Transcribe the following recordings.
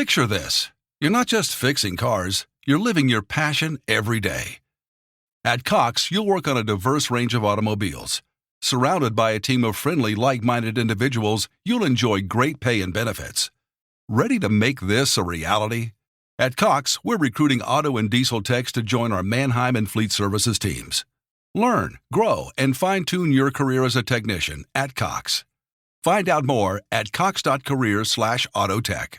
Picture this. You're not just fixing cars, you're living your passion every day. At Cox, you'll work on a diverse range of automobiles. Surrounded by a team of friendly, like-minded individuals, you'll enjoy great pay and benefits. Ready to make this a reality? At Cox, we're recruiting auto and diesel techs to join our Mannheim and Fleet Services teams. Learn, grow, and fine-tune your career as a technician at Cox. Find out more at cox.careers/autotech.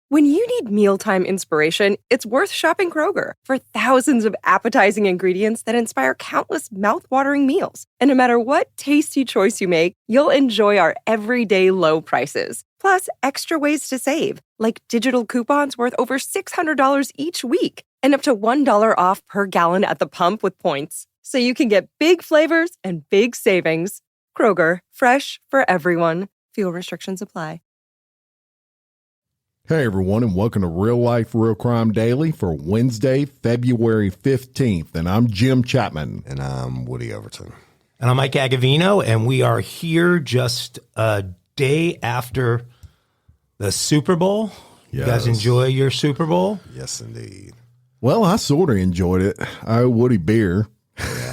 When you need mealtime inspiration, it's worth shopping Kroger for thousands of appetizing ingredients that inspire countless mouth-watering meals. And no matter what tasty choice you make, you'll enjoy our everyday low prices. Plus, extra ways to save, like digital coupons worth over $600 each week and up to $1 off per gallon at the pump with points. So you can get big flavors and big savings. Kroger, fresh for everyone. Fuel restrictions apply. Hey everyone, and welcome to Real Life Real Crime Daily for Wednesday, February 15th. And I'm Jim Chapman. And I'm Woody Overton. And I'm Mike Agovino, and we are here just a day after the Super Bowl. Yes. You guys enjoy your Super Bowl? Yes, indeed. Well, I sort of enjoyed it. I owe Woody beer. Yeah.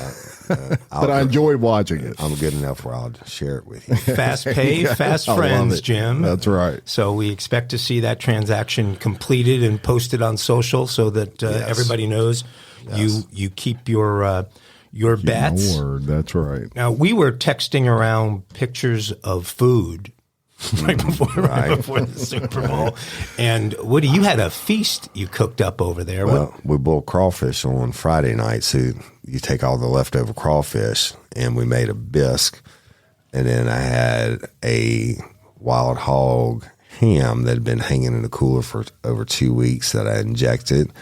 But I enjoyed watching it. I'm good enough where I'll share it with you. Fast pay, fast friends, Jim. That's right. So we expect to see that transaction completed and posted on social so that everybody knows you keep your bets. My word, that's right. Now, we were texting around pictures of food right before the Super Bowl. And Woody, you had a feast you cooked up over there. Well, we boiled crawfish on Friday night, so you take all the leftover crawfish, and we made a bisque. And then I had a wild hog ham that had been hanging in the cooler for over 2 weeks that I injected,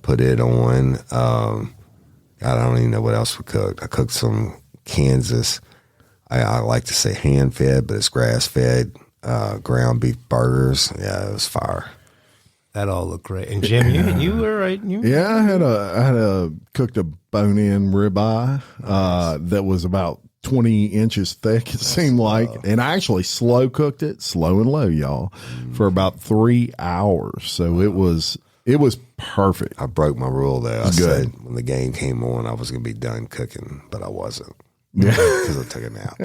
put it on. I don't even know what else we cooked. I cooked some Kansas, I like to say hand-fed, but it's grass-fed, ground beef burgers. Yeah, it was fire. That all looked great. And Jim, you were right. I had a cooked a bone-in ribeye that was about 20 inches thick, it seemed like. And I actually slow cooked it, slow and low, y'all, for about 3 hours. So it was perfect. I broke my rule there. I said when the game came on, I was going to be done cooking, but I wasn't. Yeah, because I took a nap.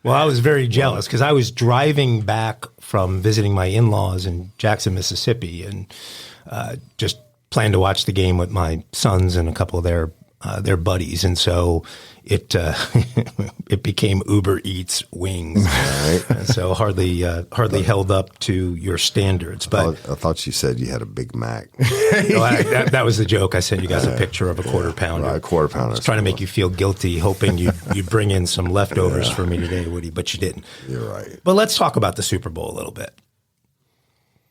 Well, I was very jealous because I was driving back from visiting my in-laws in Jackson, Mississippi, and just planned to watch the game with my sons and a couple of their buddies, and so it it became Uber Eats wings, right. And so hardly held up to your standards. But I thought you said you had a Big Mac. That was the joke. I sent you guys a picture of a quarter pounder. Right, a quarter pounder. I was trying to make you feel guilty, hoping you'd bring in some leftovers for me today, Woody, but you didn't. You're right. But let's talk about the Super Bowl a little bit.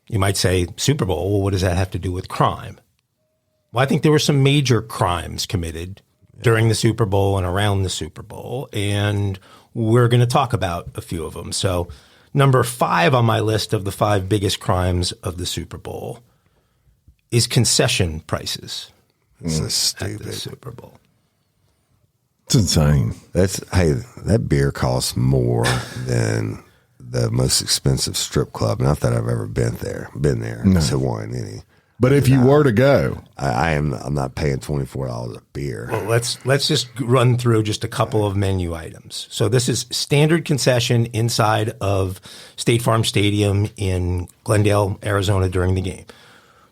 You might say, Super Bowl, well, what does that have to do with crime? Well, I think there were some major crimes committed during the Super Bowl and around the Super Bowl, and we're going to talk about a few of them. So number 5 on my list of the 5 biggest crimes of the Super Bowl is concession prices. This is stupid. At the Super Bowl. It's insane. That beer costs more than the most expensive strip club. Not that I've ever been there to one any. But if you were to go, I'm not paying $24 a beer. Well, let's just run through just a couple of menu items. So this is standard concession inside of State Farm Stadium in Glendale, Arizona during the game.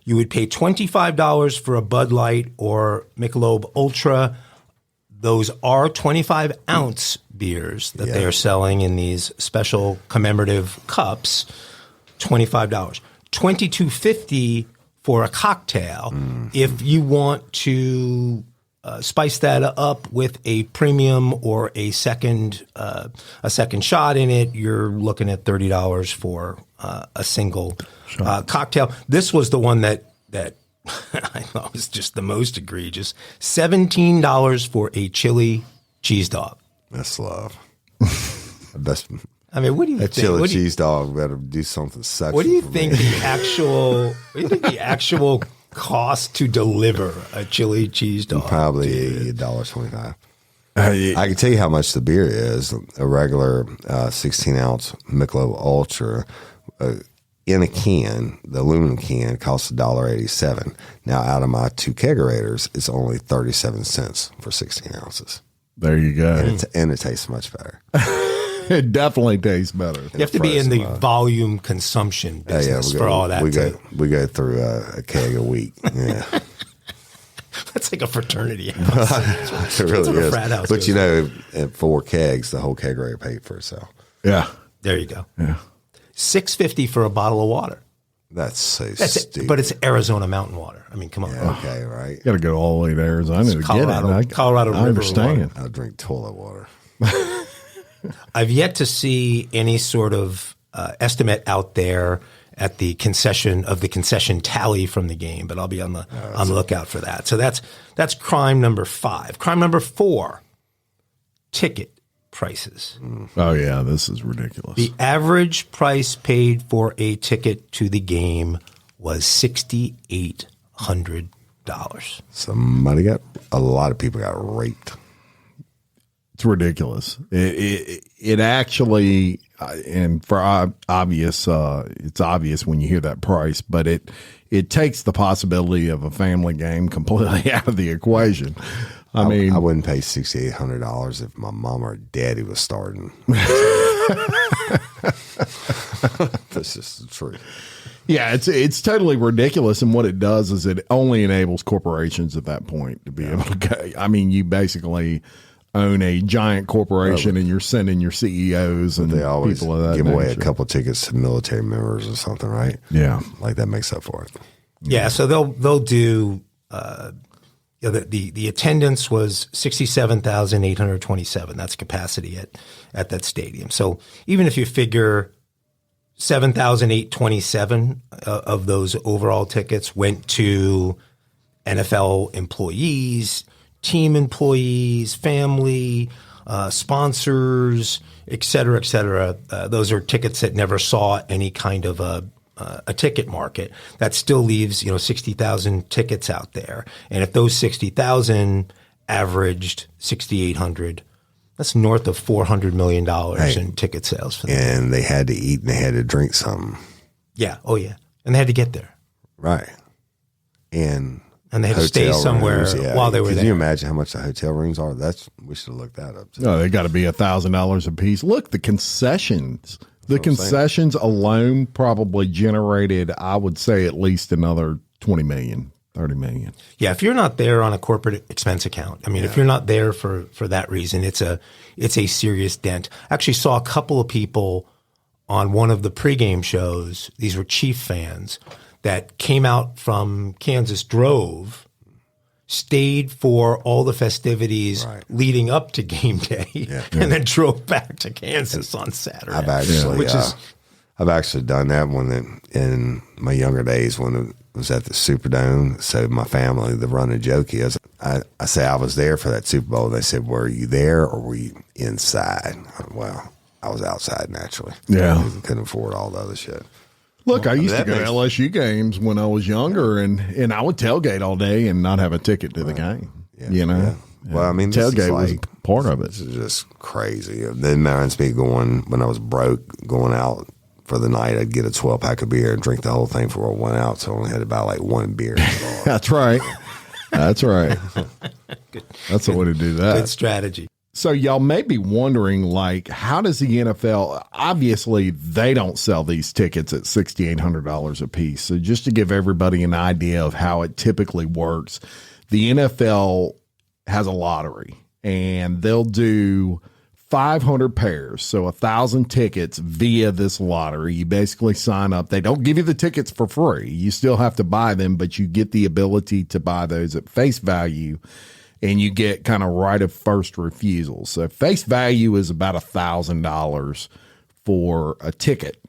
You would pay $25 for a Bud Light or Michelob Ultra. Those are 25-ounce beers that they are selling in these special commemorative cups. $25. $22.50 for a cocktail. Mm-hmm. If you want to spice that up with a premium or a second shot in it, you're looking at $30 for a single cocktail. This was the one that I thought was just the most egregious. $17 for a chili cheese dog. That's love. Best. I mean, what do you think? That chili cheese dog better do something sexual. What do you think the actual cost to deliver a chili cheese dog? Probably $1.25. I can tell you how much the beer is. A regular 16-ounce Michelob Ultra in a can, the aluminum can costs $1.87. Now, out of my 2 kegerators, it's only 37 cents for 16 ounces. There you go. And it tastes much better. It definitely tastes better. You have to be in the volume consumption business for all that. We go through a keg a week. Yeah. That's like a fraternity house. It really is. A frat house but goes. you know, at 4 kegs, the whole kegerator paid for itself. Yeah. There you go. Yeah. $6.50 for a bottle of water. That's so That's stupid. it. But it's Arizona mountain water. I mean, come on. Yeah, okay, right. Got to go all the way to Arizona to Colorado- get it. Colorado I River understand. I'll drink toilet water. I've yet to see any sort of estimate out there at the concession tally from the game, but I'll be on the lookout for that. So that's crime number 5. Crime number 4, ticket prices. Oh yeah, this is ridiculous. The average price paid for a ticket to the game was $6,800. A lot of people got raped. It's ridiculous. It actually, and for obvious, it's obvious when you hear that price, but it takes the possibility of a family game completely out of the equation. I mean, I wouldn't pay $6,800 if my mom or daddy was starting. That's just the truth. yeah, it's totally ridiculous. And what it does is it only enables corporations at that point to be able to go. I mean, you basically own a giant corporation and you're sending your CEOs and They always people of that give away a nature. couple tickets to military members or something, right? Yeah. Like that makes up for it. Yeah, so they'll do. The attendance was 67,827. That's capacity at that stadium. So even if you figure 7,827 of those overall tickets went to NFL employees, team employees, family, sponsors, et cetera, those are tickets that never saw any kind of a ticket market. That still leaves 60,000 tickets out there, and if those 60,000 averaged 6,800, that's north of $400 million in ticket sales for them. And they had to eat and they had to drink something. Yeah, oh yeah, and they had to get there, Right. And they had to stay hotel somewhere rooms, while they were there. Can you imagine how much the hotel rooms are? We should have looked that up too. No, they got to be $1,000 a piece. Look, the concessions. The concessions alone probably generated, I would say, at least another 20 million, 30 million. Yeah, if you're not there on a corporate expense account, I mean, if you're not there for that reason, it's a serious dent. I actually saw a couple of people on one of the pregame shows. These were Chief fans that came out from Kansas, drove, stayed for all the festivities leading up to game day, and then drove back to Kansas on Saturday. I've actually done that in my younger days when it was at the Superdome. So my family, the running joke is, I say I was there for that Super Bowl. They said, were you there or were you inside? Well, I was outside naturally. Yeah. Couldn't afford all the other shit. Look, I used to that go to LSU games when I was younger, and I would tailgate all day and not have a ticket to the game. Yeah. Well, I mean, this tailgate is was like, part of it. This is just crazy. It reminds me when I was broke, going out for the night, I'd get a 12-pack of beer and drink the whole thing before I went out. So I only had about like one beer. That's right. That's right. That's the way to do that. Good strategy. So y'all may be wondering, like, how does the NFL, obviously they don't sell these tickets at $6,800 a piece. So just to give everybody an idea of how it typically works, the NFL has a lottery and they'll do 500 pairs. So 1,000 tickets via this lottery. You basically sign up. They don't give you the tickets for free. You still have to buy them, but you get the ability to buy those at face value. And you get kind of right of first refusal. So face value is about $1,000 for a ticket.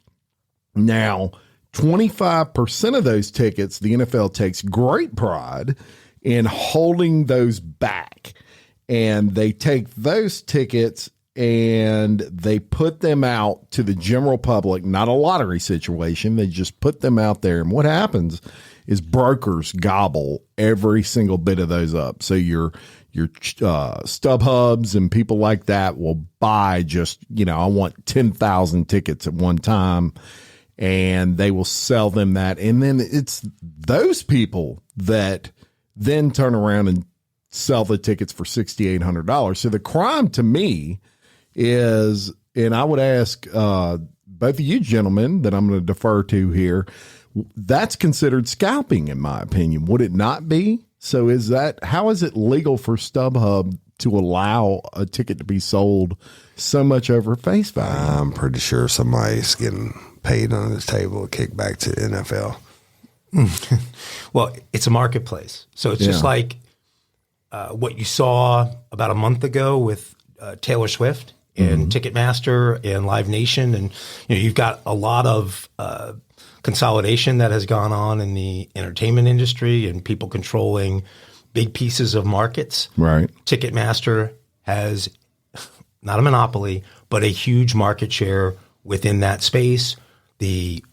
Now, 25% of those tickets, the NFL takes great pride in holding those back. And they take those tickets and they put them out to the general public, not a lottery situation. They just put them out there. And what happens is brokers gobble every single bit of those up. So your StubHubs and people like that will buy just, I want 10,000 tickets at one time. and they will sell them that. And then it's those people that then turn around and sell the tickets for $6,800. So the crime to me is, and I would ask both of you gentlemen that I'm going to defer to here, that's considered scalping in my opinion. Would it not be? So how is it legal for StubHub to allow a ticket to be sold so much over face value? I'm pretty sure somebody's getting paid under the table, a kickback to NFL. Well, it's a marketplace. So it's just like what you saw about a month ago with Taylor Swift and Ticketmaster and Live Nation. And you've got a lot of consolidation that has gone on in the entertainment industry and people controlling big pieces of markets. Right. Ticketmaster has not a monopoly, but a huge market share within that space. The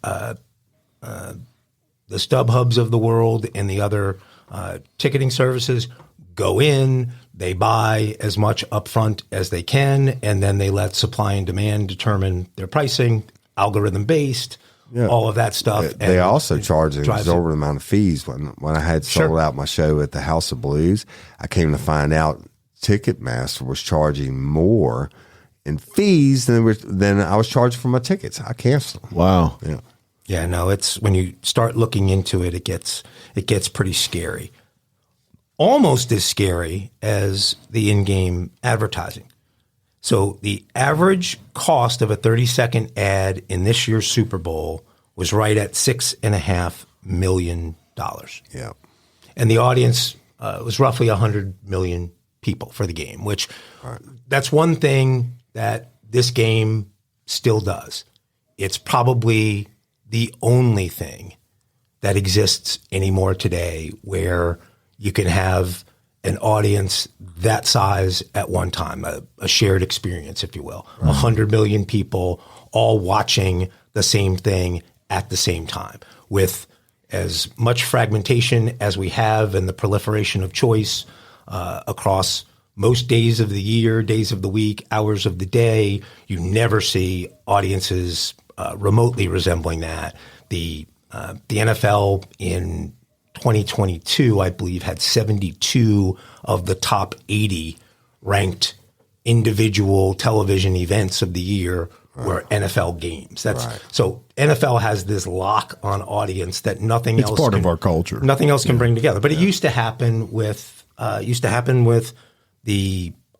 StubHubs of the world and the other ticketing services go in, they buy as much upfront as they can, and then they let supply and demand determine their pricing, algorithm based, all of that stuff. They also charge an exorbitant amount of fees. When I had sold out my show at the House of Blues, I came to find out Ticketmaster was charging more in fees than I was charging for my tickets. I canceled them. Wow. Yeah. Yeah, no, it's when you start looking into it, it gets pretty scary. Almost as scary as the in-game advertising. So the average cost of a 30-second ad in this year's Super Bowl was right at $6.5 million. Yeah. And the audience was roughly 100 million people for the game, which that's one thing that this game still does. It's probably the only thing that exists anymore today where you can have an audience that size at one time, a shared experience, if you will. 100 million people all watching the same thing at the same time with as much fragmentation as we have and the proliferation of choice across most days of the year, days of the week, hours of the day. You never see audiences remotely resembling that. The NFL in 2022, I believe, had 72 of the top 80 ranked individual television events of the year were NFL games. So NFL has this lock on audience that nothing else. It's part of our culture. Nothing else can bring together. But it used to happen with the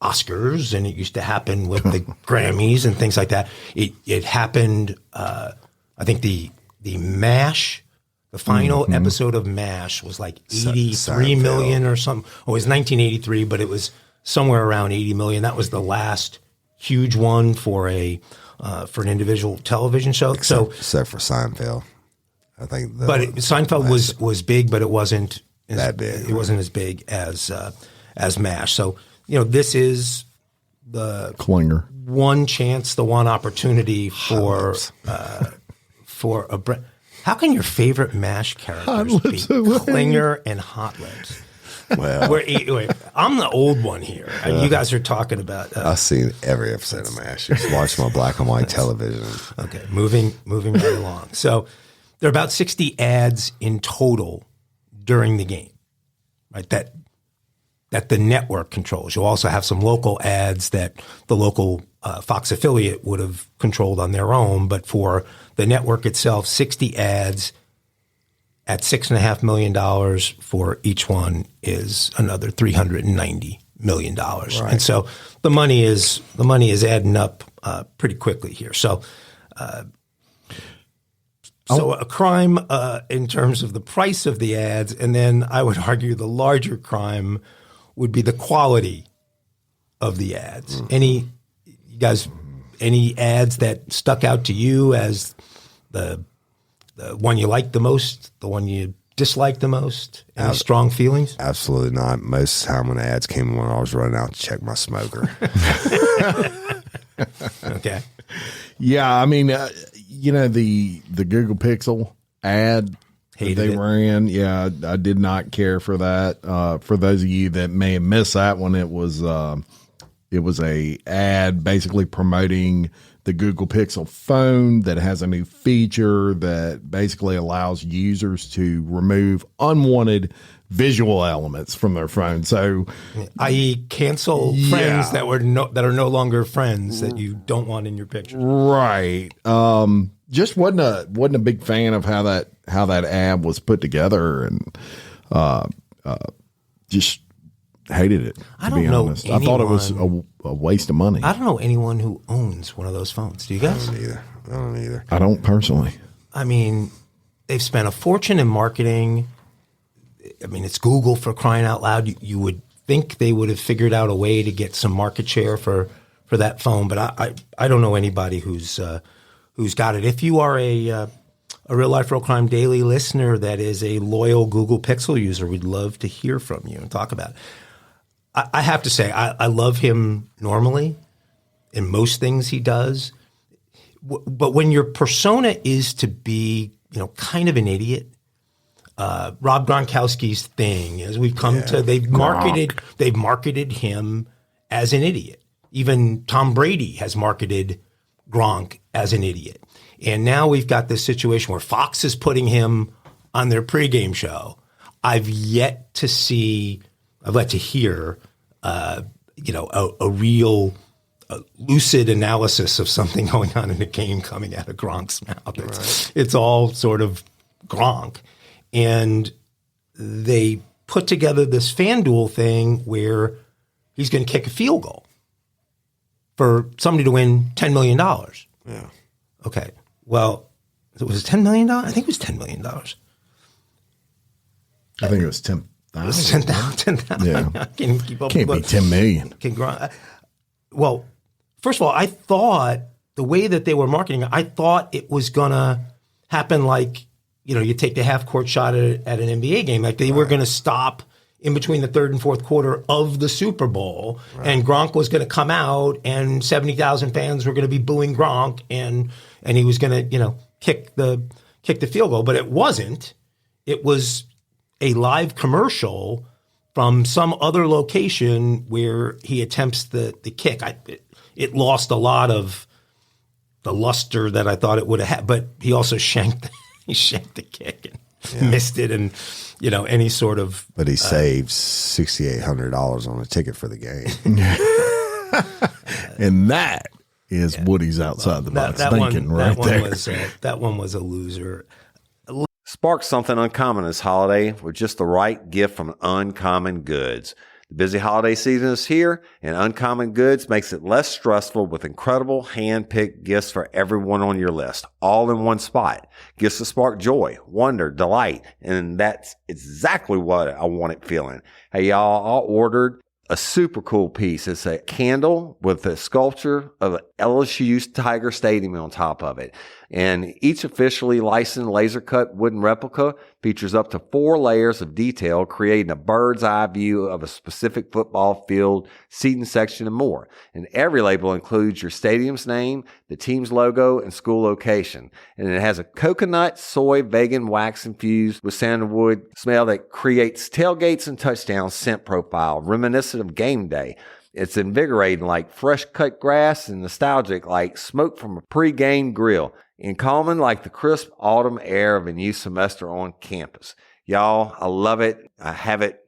Oscars, and it used to happen with the Grammys and things like that. It happened. I think the MASH. The final episode of MASH was like 83 million or something. Oh, it was 1983, but it was somewhere around 80 million. That was the last huge one for an individual television show. Except for Seinfeld, I think. Seinfeld was big, but it wasn't that big. It wasn't as big as MASH. So this is the Klinger. One chance, the one opportunity for a brand. How can your favorite MASH characters be Klinger and Hot Lips? Well, wait, I'm the old one here. You guys are talking about. I've seen every episode of MASH. Just watch my black and white television. Okay, moving right along. So there are about 60 ads in total during the game, right? That the network controls. You also have some local ads that the local Fox affiliate would have controlled on their own, but for the network itself, 60 ads at $6.5 million for each one is another $390 million. Right. And so the money is adding up pretty quickly here. So a crime in terms of the price of the ads, and then I would argue the larger crime would be the quality of the ads. You guys, any ads that stuck out to you as the one you liked the most, the one you disliked the most? Any strong feelings? Absolutely not. Most of the time when the ads came on, I was running out to check my smoker. Okay. Yeah, I mean, the Google Pixel ad ran. Yeah, I did not care for that. For those of you that may have missed that one, it was a ad basically promoting the Google Pixel phone that has a new feature that basically allows users to remove unwanted visual elements from their phone. So, i.e., cancel friends that are no longer friends that you don't want in your picture. Right. Just wasn't a big fan of how that ad was put together, and just hated it. To be honest, I thought it was a waste of money. I don't know anyone who owns one of those phones. Do you guys? I don't either. I don't personally. I mean, they've spent a fortune in marketing. I mean, it's Google, for crying out loud. You would think they would have figured out a way to get some market share for that phone, but I don't know anybody who's got it. If you are a Real Life Real Crime Daily listener that is a loyal Google Pixel user, we'd love to hear from you and talk about it. I have to say, I love him normally in most things he does, but when your persona is to be, kind of an idiot. Rob Gronkowski's thing, as we've come to, they've marketed him as an idiot. Even Tom Brady has marketed Gronk as an idiot. And now we've got this situation where Fox is putting him on their pregame show. I've yet to hear, a real lucid analysis of something going on in the game coming out of Gronk's mouth. It's all sort of Gronk. And they put together this FanDuel thing where he's going to kick a field goal for somebody to win $10 million. Yeah. Okay. Well, was it $10 million? I think it was $10 million. I think it was 10,000. It was 10,000. Yeah. I can't keep up. Can't be 10 million. Well, first of all, I thought the way that they were marketing, I thought it was going to happen like, you take the half-court shot at an NBA game. Like they were going to stop in between the third and fourth quarter of the Super Bowl, and Gronk was going to come out, and 70,000 fans were going to be booing Gronk, and he was going to, kick the field goal. But it wasn't. It was a live commercial from some other location where he attempts the kick. It lost a lot of the luster that I thought it would have had, but he also shanked the kick and missed it, and any sort of. But he saved $6,800 on a ticket for the game, and that is Woody's outside the box thinking right there. That one was a loser. Spark something uncommon this holiday with just the right gift from Uncommon Goods. The busy holiday season is here, and Uncommon Goods makes it less stressful with incredible hand-picked gifts for everyone on your list, all in one spot. Gifts that spark joy, wonder, delight, and that's exactly what I wanted feeling. Hey, y'all, I ordered a super cool piece. It's a candle with a sculpture of LSU's Tiger Stadium on top of it. And each officially licensed laser-cut wooden replica features up to 4 layers of detail, creating a bird's eye view of a specific football field, seating section, and more. And every label includes your stadium's name, the team's logo, and school location. And it has a coconut, soy, vegan wax infused with sandalwood smell that creates tailgates and touchdown scent profile, reminiscent of game day. It's invigorating like fresh cut grass and nostalgic like smoke from a pre-game grill, and calming like the crisp autumn air of a new semester on campus. Y'all, I love it. I have it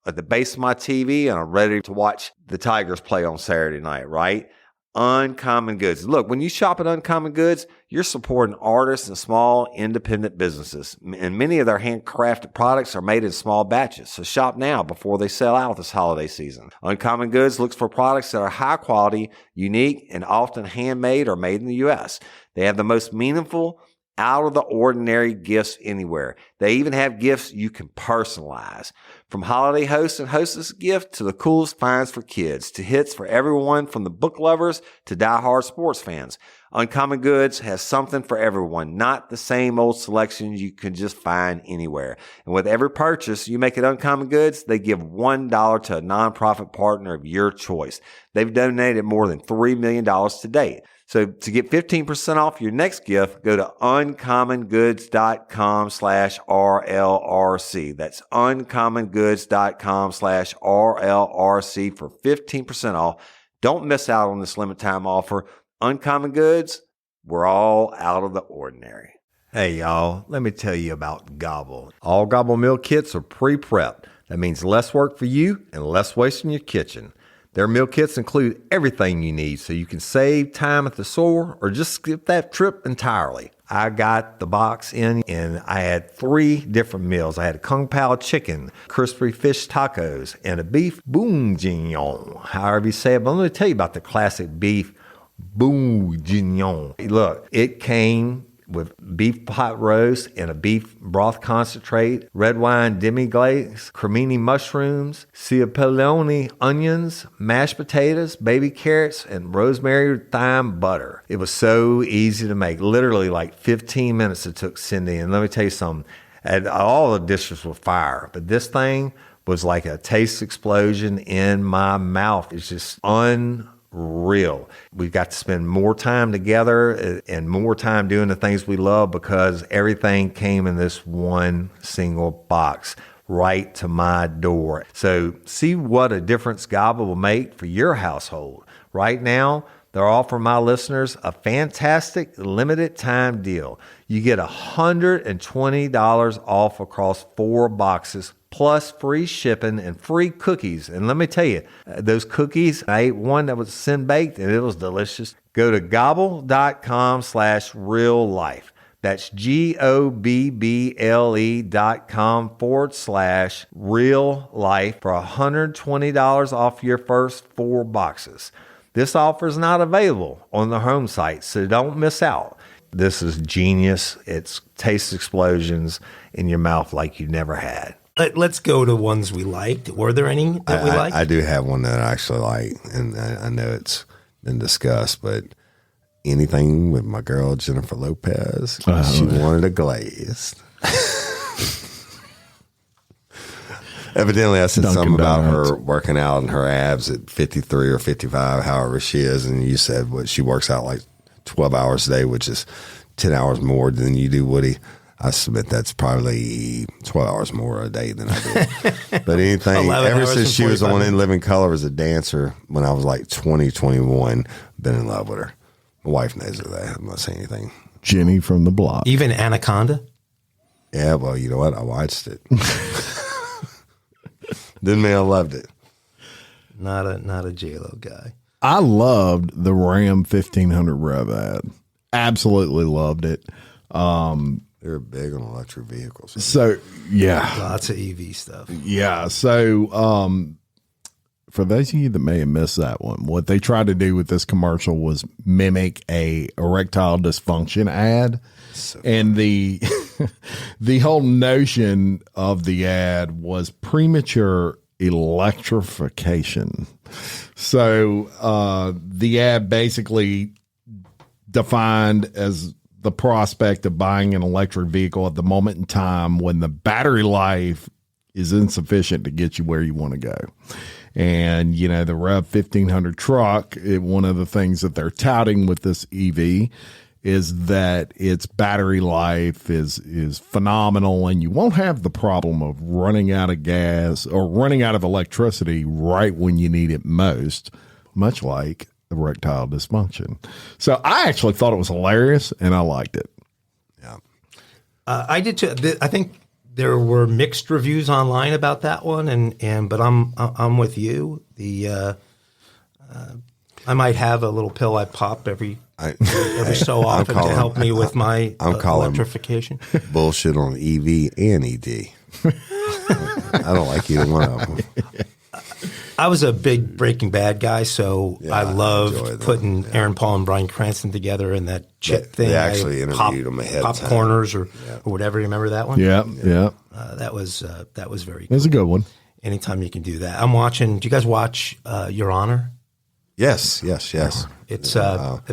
at the base of my TV, and I'm ready to watch the Tigers play on Saturday night, right? Uncommon Goods. Look, when you shop at Uncommon Goods, you're supporting artists and small independent businesses. And many of their handcrafted products are made in small batches. So shop now before they sell out this holiday season. Uncommon Goods looks for products that are high quality, unique, and often handmade or made in the U.S. They have the most meaningful, out of the ordinary gifts anywhere. They even have gifts you can personalize. From holiday hosts and hostess gift to the coolest finds for kids, to hits for everyone from the book lovers to diehard sports fans. Uncommon Goods has something for everyone, not the same old selections you can just find anywhere. And with every purchase you make at Uncommon Goods, they give $1 to a nonprofit partner of your choice. They've donated more than $3 million to date. So to get 15% off your next gift, go to uncommongoods.com/RLRC. That's uncommongoods.com/RLRC for 15% off. Don't miss out on this limited time offer. Uncommon Goods, we're all out of the ordinary. Hey, y'all, let me tell you about Gobble. All Gobble meal kits are pre-prepped. That means less work for you and less waste in your kitchen. Their meal kits include everything you need so you can save time at the store or just skip that trip entirely. I got the box in and I had 3 different meals. I had a Kung Pao chicken, crispy fish tacos, and a beef bourguignon, however you say it. But let me tell you about the classic beef bourguignon. Look, it came with beef pot roast and a beef broth concentrate, red wine demi-glace, cremini mushrooms, cipollone onions, mashed potatoes, baby carrots, and rosemary thyme butter. It was so easy to make. Literally like 15 minutes it took Cindy. And let me tell you something, and all the dishes were fire, but this thing was like a taste explosion in my mouth. It's just unreal. We've got to spend more time together and more time doing the things we love because everything came in this one single box right to my door. So see what a difference Gobble will make for your household. Right now, they're offering my listeners a fantastic limited time deal. You get $120 off across 4 boxes plus free shipping and free cookies. And let me tell you, those cookies, I ate one that was sin-baked and it was delicious. Go to gobble.com/reallife. That's GOBBLE.com/real-life for $120 off your first 4 boxes. This offer is not available on the home site, so don't miss out. This is genius. It's taste explosions in your mouth like you never had. Let's go to ones we liked. Were there any that we liked? I do have one that I actually like, and I know it's been discussed, but anything with my girl Jennifer Lopez, she wanted a glazed. Evidently, I said something about her working out and her abs at 53 or 55, however she is, and you said what she works out like 12 hours a day, which is 10 hours more than you do, Woody. I submit that's probably 12 hours more a day than I do. But anything, ever since she was on In Living Color as a dancer when I was like 20, 21, been in love with her. My wife knows that. I'm not saying anything. Jenny from the block. Even Anaconda? Yeah, well, you know what? I watched it. Didn't mean I loved it. Not a J-Lo guy. I loved the Ram 1500 Rev ad. Absolutely loved it. They're big on electric vehicles. So, yeah. Lots of EV stuff. Yeah. So, for those of you that may have missed that one, what they tried to do with this commercial was mimic a erectile dysfunction ad. And the the whole notion of the ad was premature electrification. So the ad basically defined as the prospect of buying an electric vehicle at the moment in time when the battery life is insufficient to get you where you want to go. And, you know, the Rev 1500 truck, one of the things that they're touting with this EV is that its battery life is phenomenal, and you won't have the problem of running out of gas or running out of electricity right when you need it most, much like erectile dysfunction. So I actually thought it was hilarious, and I liked it. Yeah, I did too. I think there were mixed reviews online about that one, but I'm with you. I might have a little pill I pop every so often to help me with my electrification. Bullshit on EV and ED. I don't like either one of them. I was a big Breaking Bad guy, so I loved putting Aaron Paul and Bryan Cranston together in that chip thing. They actually interviewed them ahead of time. Popcorners or whatever. You remember that one? Yeah. That was very cool. It was a good one. Anytime you can do that. I'm watching. Do you guys watch Your Honor? Yes. It's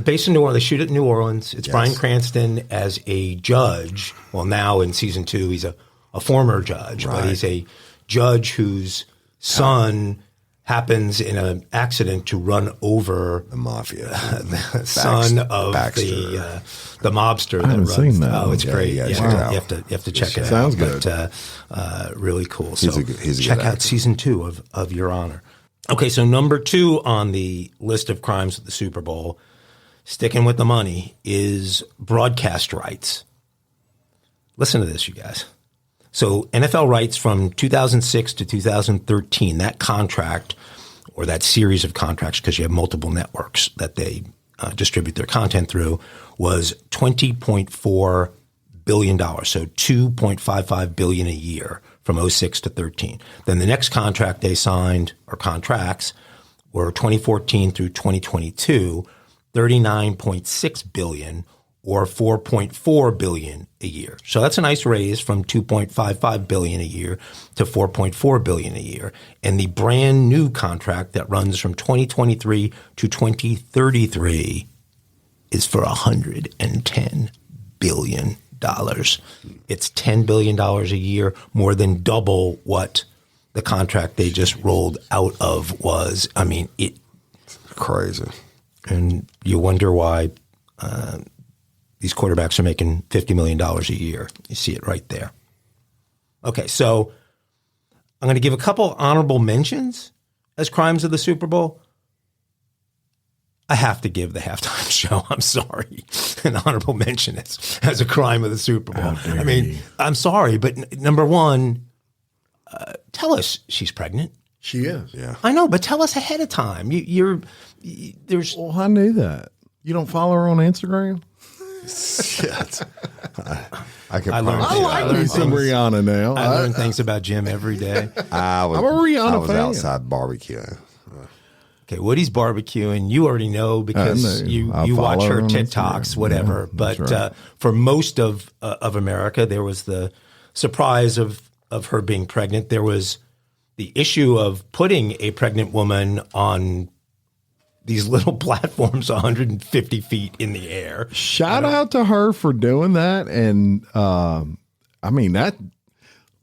based in New Orleans. They shoot it in New Orleans. It's Bryan Cranston as a judge. Well, now in season 2, he's a former judge, but he's a judge whose son happens in an accident to run over the mafia, the son of the mobster that runs. Seen that. Oh, it's great. You have to check it out. Sounds good. But, really cool. He's So a check good out actor. season 2 of Your Honor. Okay, so number 2 on the list of crimes at the Super Bowl, sticking with the money, is broadcast rights. Listen to this, you guys. So NFL rights from 2006 to 2013, that contract or that series of contracts, because you have multiple networks that they distribute their content through, was $20.4 billion. So $2.55 billion a year from 06 to 13. Then the next contract they signed, or contracts, were 2014 through 2022, $39.6 billion or $4.4 billion a year. So that's a nice raise from $2.55 billion a year to $4.4 billion a year. And the brand new contract that runs from 2023 to 2033 is for $110 billion. It's $10 billion a year, more than double what the contract they just rolled out of was. I mean, it's crazy. And you wonder why these quarterbacks are making $50 million a year. You see it right there. Okay, so I'm going to give a couple honorable mentions as crimes of the Super Bowl. I have to give the halftime show, I'm sorry, an honorable mention as a crime of the Super Bowl. I mean, I'm sorry, but number one, tell us she's pregnant. She is. Yeah. I know, but tell us ahead of time. There's. Well, I knew that. You don't follow her on Instagram? Shit. I could I learned I like me some Rihanna now. I learn things about Jim every day. I'm a Rihanna I was fan. outside barbecuing. Okay, Woody's barbecuing. You already know because you watch her on TikToks, Instagram. whatever. Yeah, but that's right. For most of America, there was the surprise of her being pregnant. There was the issue of putting a pregnant woman on these little platforms 150 feet in the air. Shout out to her for doing that. And I mean, that,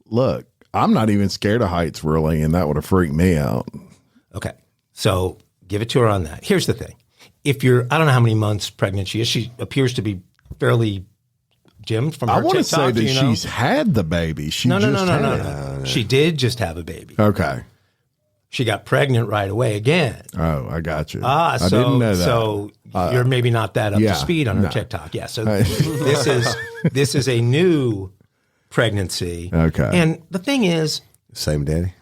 look, I'm not even scared of heights really, and that would have freaked me out. Okay. So give it to her on that. Here's the thing. If you're, I don't know how many months pregnant she is. She appears to be fairly, Jim, from her I want to TikTok, say that you know? she's had the baby. She No. just had it. She did just have a baby. Okay. She got pregnant right away again. Oh, I got you. I didn't know that. So you're maybe not that up yeah, to speed on her no. TikTok. Yeah. So this is a new pregnancy. Okay. And the thing is, Same daddy?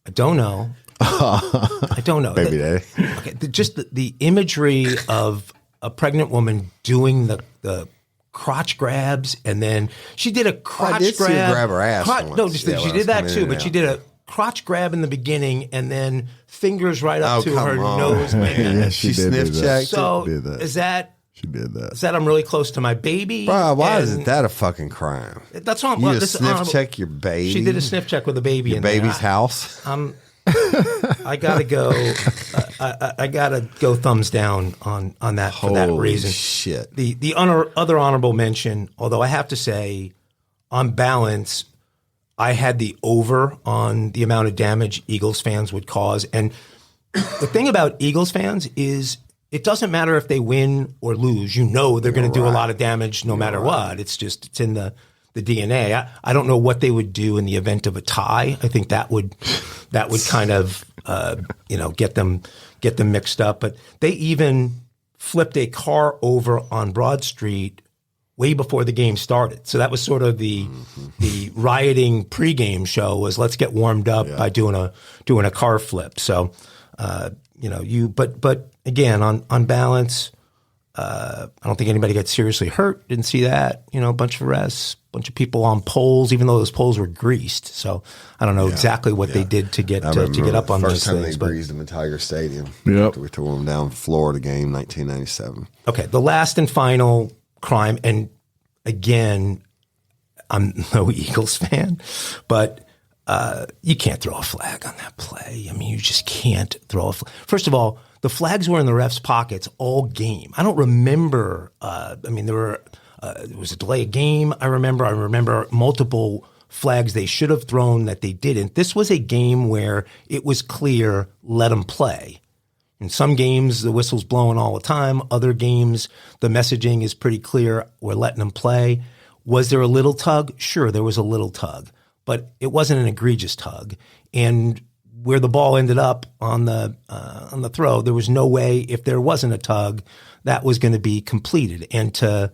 I don't know. I don't know. Baby daddy? Okay. Just the imagery of a pregnant woman doing the crotch grabs, and then she did a crotch I did grab. see her grab her ass No, once. just Yeah, she when I did was that coming too, in but and she out. did a crotch grab in the beginning, and then fingers right up Oh, to her come on. nose. Man. Yeah, She did sniff do that. checked. So did that. is that She did that. I'm really close to my baby? Bro, why And isn't that a fucking crime? That's what You this just is sniff honorable- check your baby? She did a sniff check with a baby your in there. baby's house? I gotta go. I gotta go thumbs down on that for that Holy reason. shit. The other honorable mention, although I have to say, on balance, I had the over on the amount of damage Eagles fans would cause. And the thing about Eagles fans is it doesn't matter if they win or lose. You know they're going to do a lot of damage no matter what. It's in the DNA. I don't know what they would do in the event of a tie. I think that would kind of get them mixed up. But they even flipped a car over on Broad Street way before the game started. So that was sort of the rioting pregame show was let's get warmed up by doing a car flip. So but again on balance, I don't think anybody got seriously hurt. Didn't see that. A bunch of arrests, bunch of people on poles, even though those poles were greased. So I don't know exactly what they did to get up on those first time things. they greased them in Tiger Stadium. Yep. We tore them down Florida game, 1997. Okay, the last and final crime, and again, I'm no Eagles fan, but you can't throw a flag on that play. I mean, you just can't throw a flag. First of all, the flags were in the refs' pockets all game. I don't remember. There was a delay of game. I remember multiple flags they should have thrown that they didn't. This was a game where it was clear, let them play. In some games, the whistle's blowing all the time. Other games, the messaging is pretty clear. We're letting them play. Was there a little tug? Sure, there was a little tug, but it wasn't an egregious tug. And where the ball ended up on the throw, there was no way, if there wasn't a tug, that was going to be completed. And to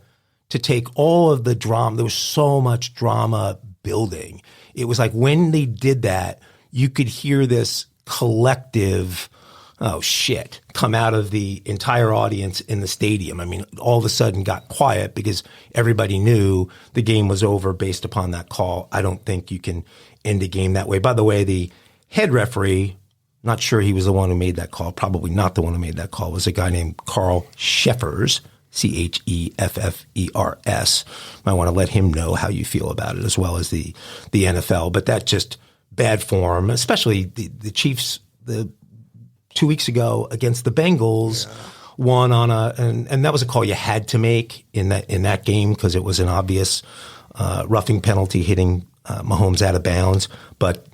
take all of the drama, there was so much drama building. It was like when they did that, you could hear this collective, oh shit, come out of the entire audience in the stadium. I mean, all of a sudden got quiet because everybody knew the game was over based upon that call. I don't think you can end a game that way. By the way, the head referee, not sure he was the one who made that call, probably not the one who made that call, was a guy named Carl Cheffers, Cheffers. Might want to let him know how you feel about it, as well as the NFL. But that just bad form, especially the Chiefs, 2 weeks ago against the Bengals, won on and that was a call you had to make in that game because it was an obvious roughing penalty hitting Mahomes out of bounds, but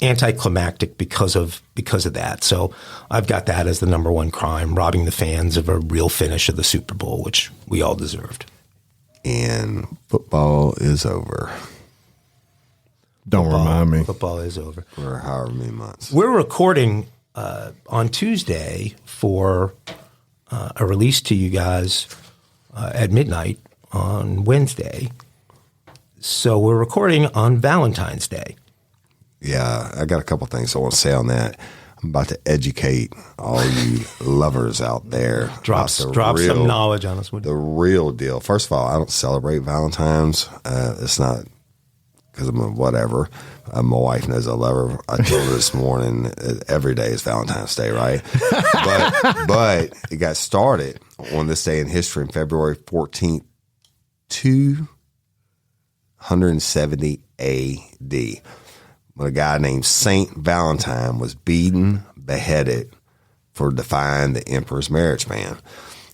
anticlimactic because of that. So I've got that as the number one crime, robbing the fans of a real finish of the Super Bowl, which we all deserved. And football is over. Don't remind me. Football is over. For however many months. We're recording on Tuesday for a release to you guys at midnight on Wednesday. So we're recording on Valentine's Day. Yeah, I got a couple things I want to say on that. I'm about to educate all you lovers out there. Drop some knowledge on us. The real deal. First of all, I don't celebrate Valentine's. It's not because I'm a whatever. My wife knows I love her. I told her this morning, every day is Valentine's Day, right? but it got started on this day in history, in February 14th, 270 A.D., when a guy named Saint Valentine was beaten, beheaded for defying the emperor's marriage ban.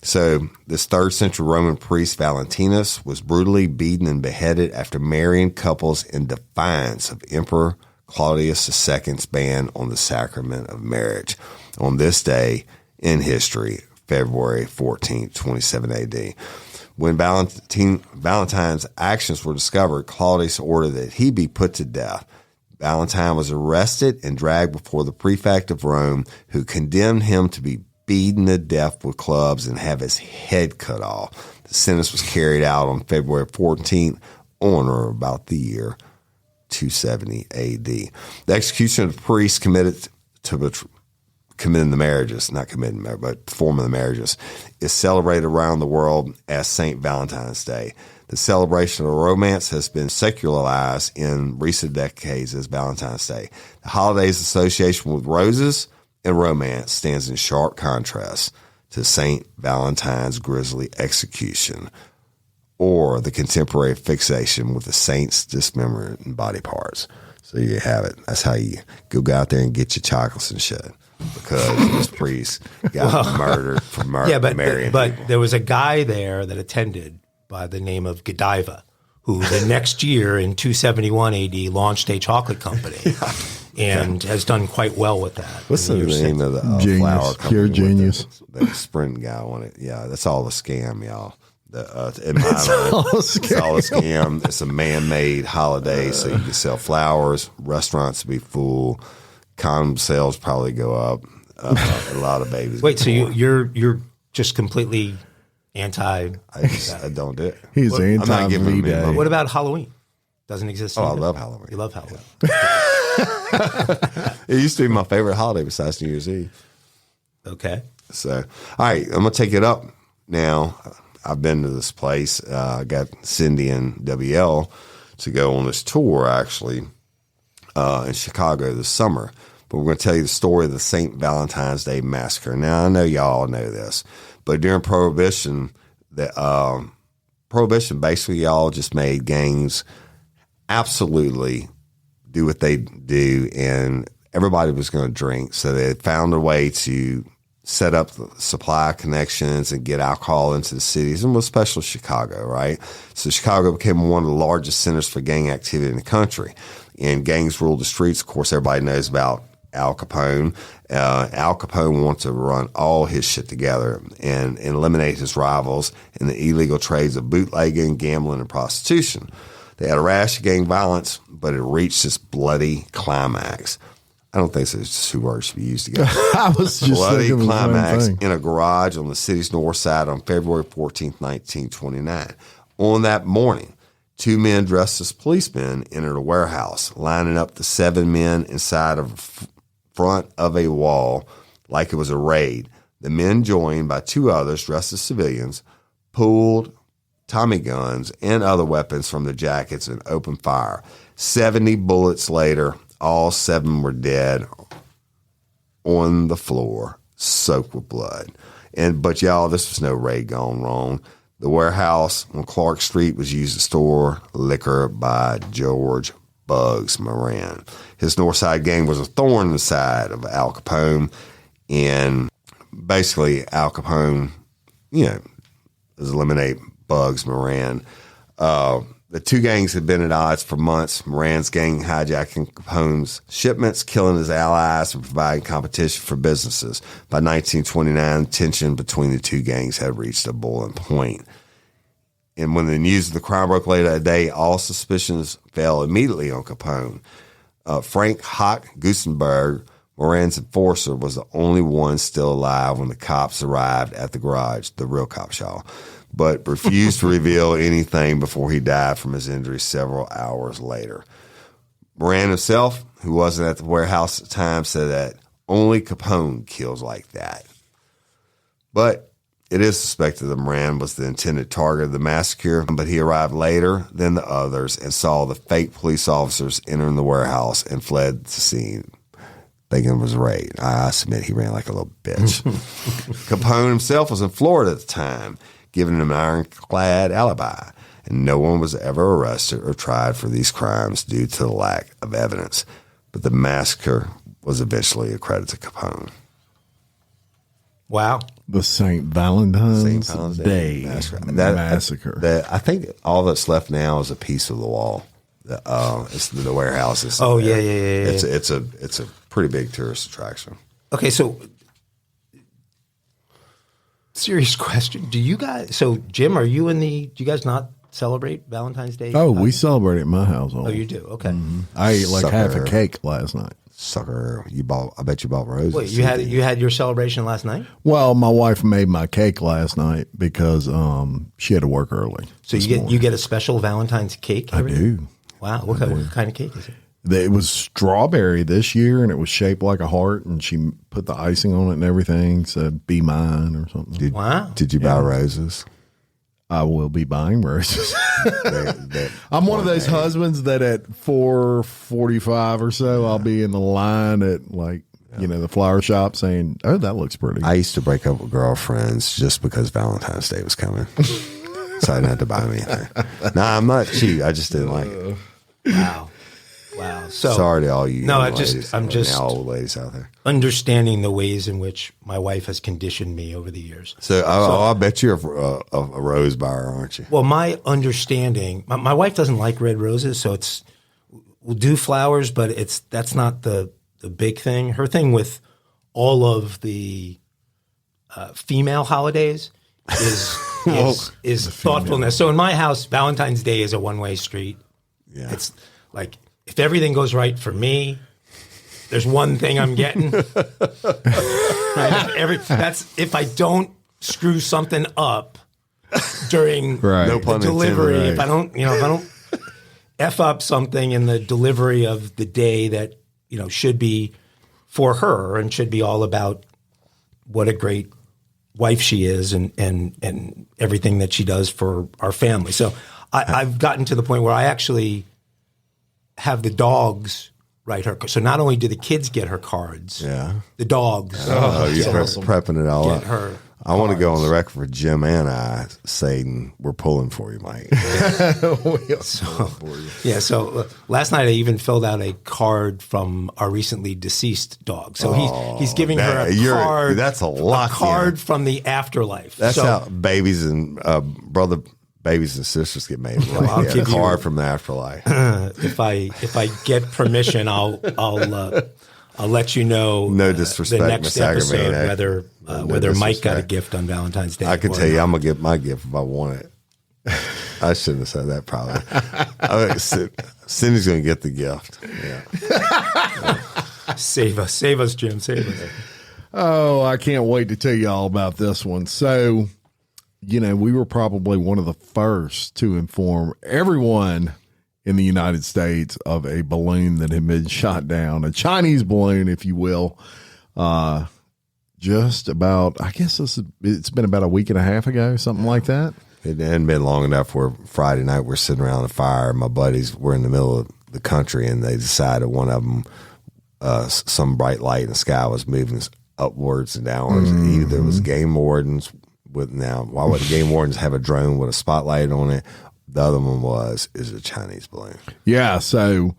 So this 3rd century Roman priest Valentinus was brutally beaten and beheaded after marrying couples in defiance of Emperor Claudius II's ban on the sacrament of marriage. On this day in history, February 14, 27 AD. When Valentine's actions were discovered, Claudius ordered that he be put to death. Valentine was arrested and dragged before the prefect of Rome, who condemned him to be beaten to death with clubs and have his head cut off. The sentence was carried out on February 14th, on or about the year 270 AD. The execution of the priests committing the marriages, not committing, but performing the marriages, is celebrated around the world as St. Valentine's Day. The celebration of romance has been secularized in recent decades as Valentine's Day. The holiday's association with roses and romance stands in sharp contrast to St. Valentine's grisly execution, or the contemporary fixation with the saint's dismembered body parts. So you have it. That's how you go out there and get your chocolates and shit, because this priest got murdered for marrying but people. There was a guy there that attended by the name of Godiva, who the next year in 271 AD launched a chocolate company and has done quite well with that. What's the name of the flower company? Pure genius. The Sprint guy on it. Yeah, that's all a scam, y'all. It's all a scam. It's a man-made holiday, so you can sell flowers, restaurants be full, condom sales probably go up, a lot of babies. Wait, so you're just completely anti? I don't do it. He's I'm not giving anti-V-Day. them. What about Halloween? Doesn't exist. Oh, I either. love Halloween. You love Halloween. It used to be my favorite holiday besides New Year's Eve. Okay. So, all right, I'm going to take it up now. I've been to this place. I got Cindy and WL to go on this tour, actually, in Chicago this summer. But we're going to tell you the story of the St. Valentine's Day Massacre. Now, I know y'all know this, but during Prohibition, Prohibition basically y'all just made gangs absolutely do what they do, and everybody was going to drink. So they found a way to set up the supply connections and get alcohol into the cities, and was especially Chicago, right? So Chicago became one of the largest centers for gang activity in the country, and gangs ruled the streets. Of course, everybody knows about Al Capone. Al Capone wanted to run all his shit together and eliminate his rivals in the illegal trades of bootlegging, gambling, and prostitution. They had a rash of gang violence, but it reached its bloody climax. I don't think those two words should be used together. I was just Bloody thinking the climax same thing. in a garage on the city's north side on February 14th, 1929. On that morning, 2 men dressed as policemen entered a warehouse, lining up the 7 men inside of front of a wall like it was a raid. The men, joined by 2 others dressed as civilians, pulled Tommy guns and other weapons from their jackets and opened fire. 70 bullets later, all 7 were dead on the floor, soaked with blood. But y'all, this was no raid gone wrong. The warehouse on Clark Street was used to store liquor by George Bugs Moran. His Northside gang was a thorn in the side of Al Capone, and basically Al Capone, eliminate Bugs Moran. The 2 gangs had been at odds for months. Moran's gang hijacking Capone's shipments, killing his allies, and providing competition for businesses. By 1929, tension between the 2 gangs had reached a boiling point. And when the news of the crime broke later that day, all suspicions fell immediately on Capone. Frank Hock Gusenberg, Moran's enforcer, was the only one still alive when the cops arrived at the garage, the real cop shop, but refused to reveal anything before he died from his injuries several hours later. Moran himself, who wasn't at the warehouse at the time, said that only Capone kills like that. But it is suspected that Moran was the intended target of the massacre, but he arrived later than the others and saw the fake police officers entering the warehouse and fled the scene, thinking it was a raid. I submit he ran like a little bitch. Capone himself was in Florida at the time, giving him an ironclad alibi, and no one was ever arrested or tried for these crimes due to the lack of evidence. But the massacre was eventually accredited to Capone. Wow. The St. Valentine's, Day massacre. I think all that's left now is a piece of the wall. It's the warehouse. Yeah. It's a pretty big tourist attraction. Okay, so serious question. Do you guys, so Jim, do you guys not celebrate Valentine's Day? Oh, we celebrate at my house. Oh, you do? Okay. Mm-hmm. I ate like half a cake last night. Sucker, I bet you bought roses. Wait, you had your celebration last night? Well, my wife made my cake last night because she had to work early. So you get a special Valentine's cake? I do. Wow. What kind of cake is it? It was strawberry this year, and it was shaped like a heart, and she put the icing on it and everything, said, "Be mine" or something. Wow. Did you buy roses? I will be buying roses. I'm one of those husbands that at 4:45 or so, I'll be in the line at the flower shop saying, "Oh, that looks pretty." I used to break up with girlfriends just because Valentine's Day was coming. So I didn't have to buy them anything. Nah, I'm not cheap. I just didn't like it. Wow. So sorry to all you. No, I'm just old ladies out there understanding the ways in which my wife has conditioned me over the years. So I bet you're a rose buyer, aren't you? Well, my understanding, my wife doesn't like red roses, so we'll do flowers, but that's not the big thing. Her thing with all of the female holidays is thoughtfulness. So in my house, Valentine's Day is a one-way street. Yeah. It's like, if everything goes right for me, there's one thing I'm getting. Right? That's if I don't screw something up during the delivery. Right. If I don't F up something in the delivery of the day that should be for her and should be all about what a great wife she is and everything that she does for our family. So I've gotten to the point where I actually have the dogs write her. So not only do the kids get her cards, the dogs. Oh, you're prepping it all up. Her I want to go on the record for Jim and I saying we're pulling for you, Mike. So last night I even filled out a card from our recently deceased dog. So he's giving her a card. That's a lot. A card from the afterlife. That's how babies and babies and sisters get made. Right? I'll give card from the afterlife. If I get permission, I'll let you know. No disrespect, the next episode whether Mike got a gift on Valentine's Day. I can tell you, I'm gonna get my gift if I want it. I shouldn't have said that probably. Cindy's going to get the gift. Yeah. Save us, Jim. Save us. Oh, I can't wait to tell you all about this one. So, we were probably one of the first to inform everyone in the United States of a balloon that had been shot down, a Chinese balloon, if you will. Just about, I guess it's been about a week and a half ago, something like that. It hadn't been long enough where Friday night we're sitting around the fire. My buddies were in the middle of the country, and they decided one of them, some bright light in the sky was moving upwards and downwards. Either it was game wardens why would the game wardens have a drone with a spotlight on it? The other one is a Chinese balloon. Yeah, so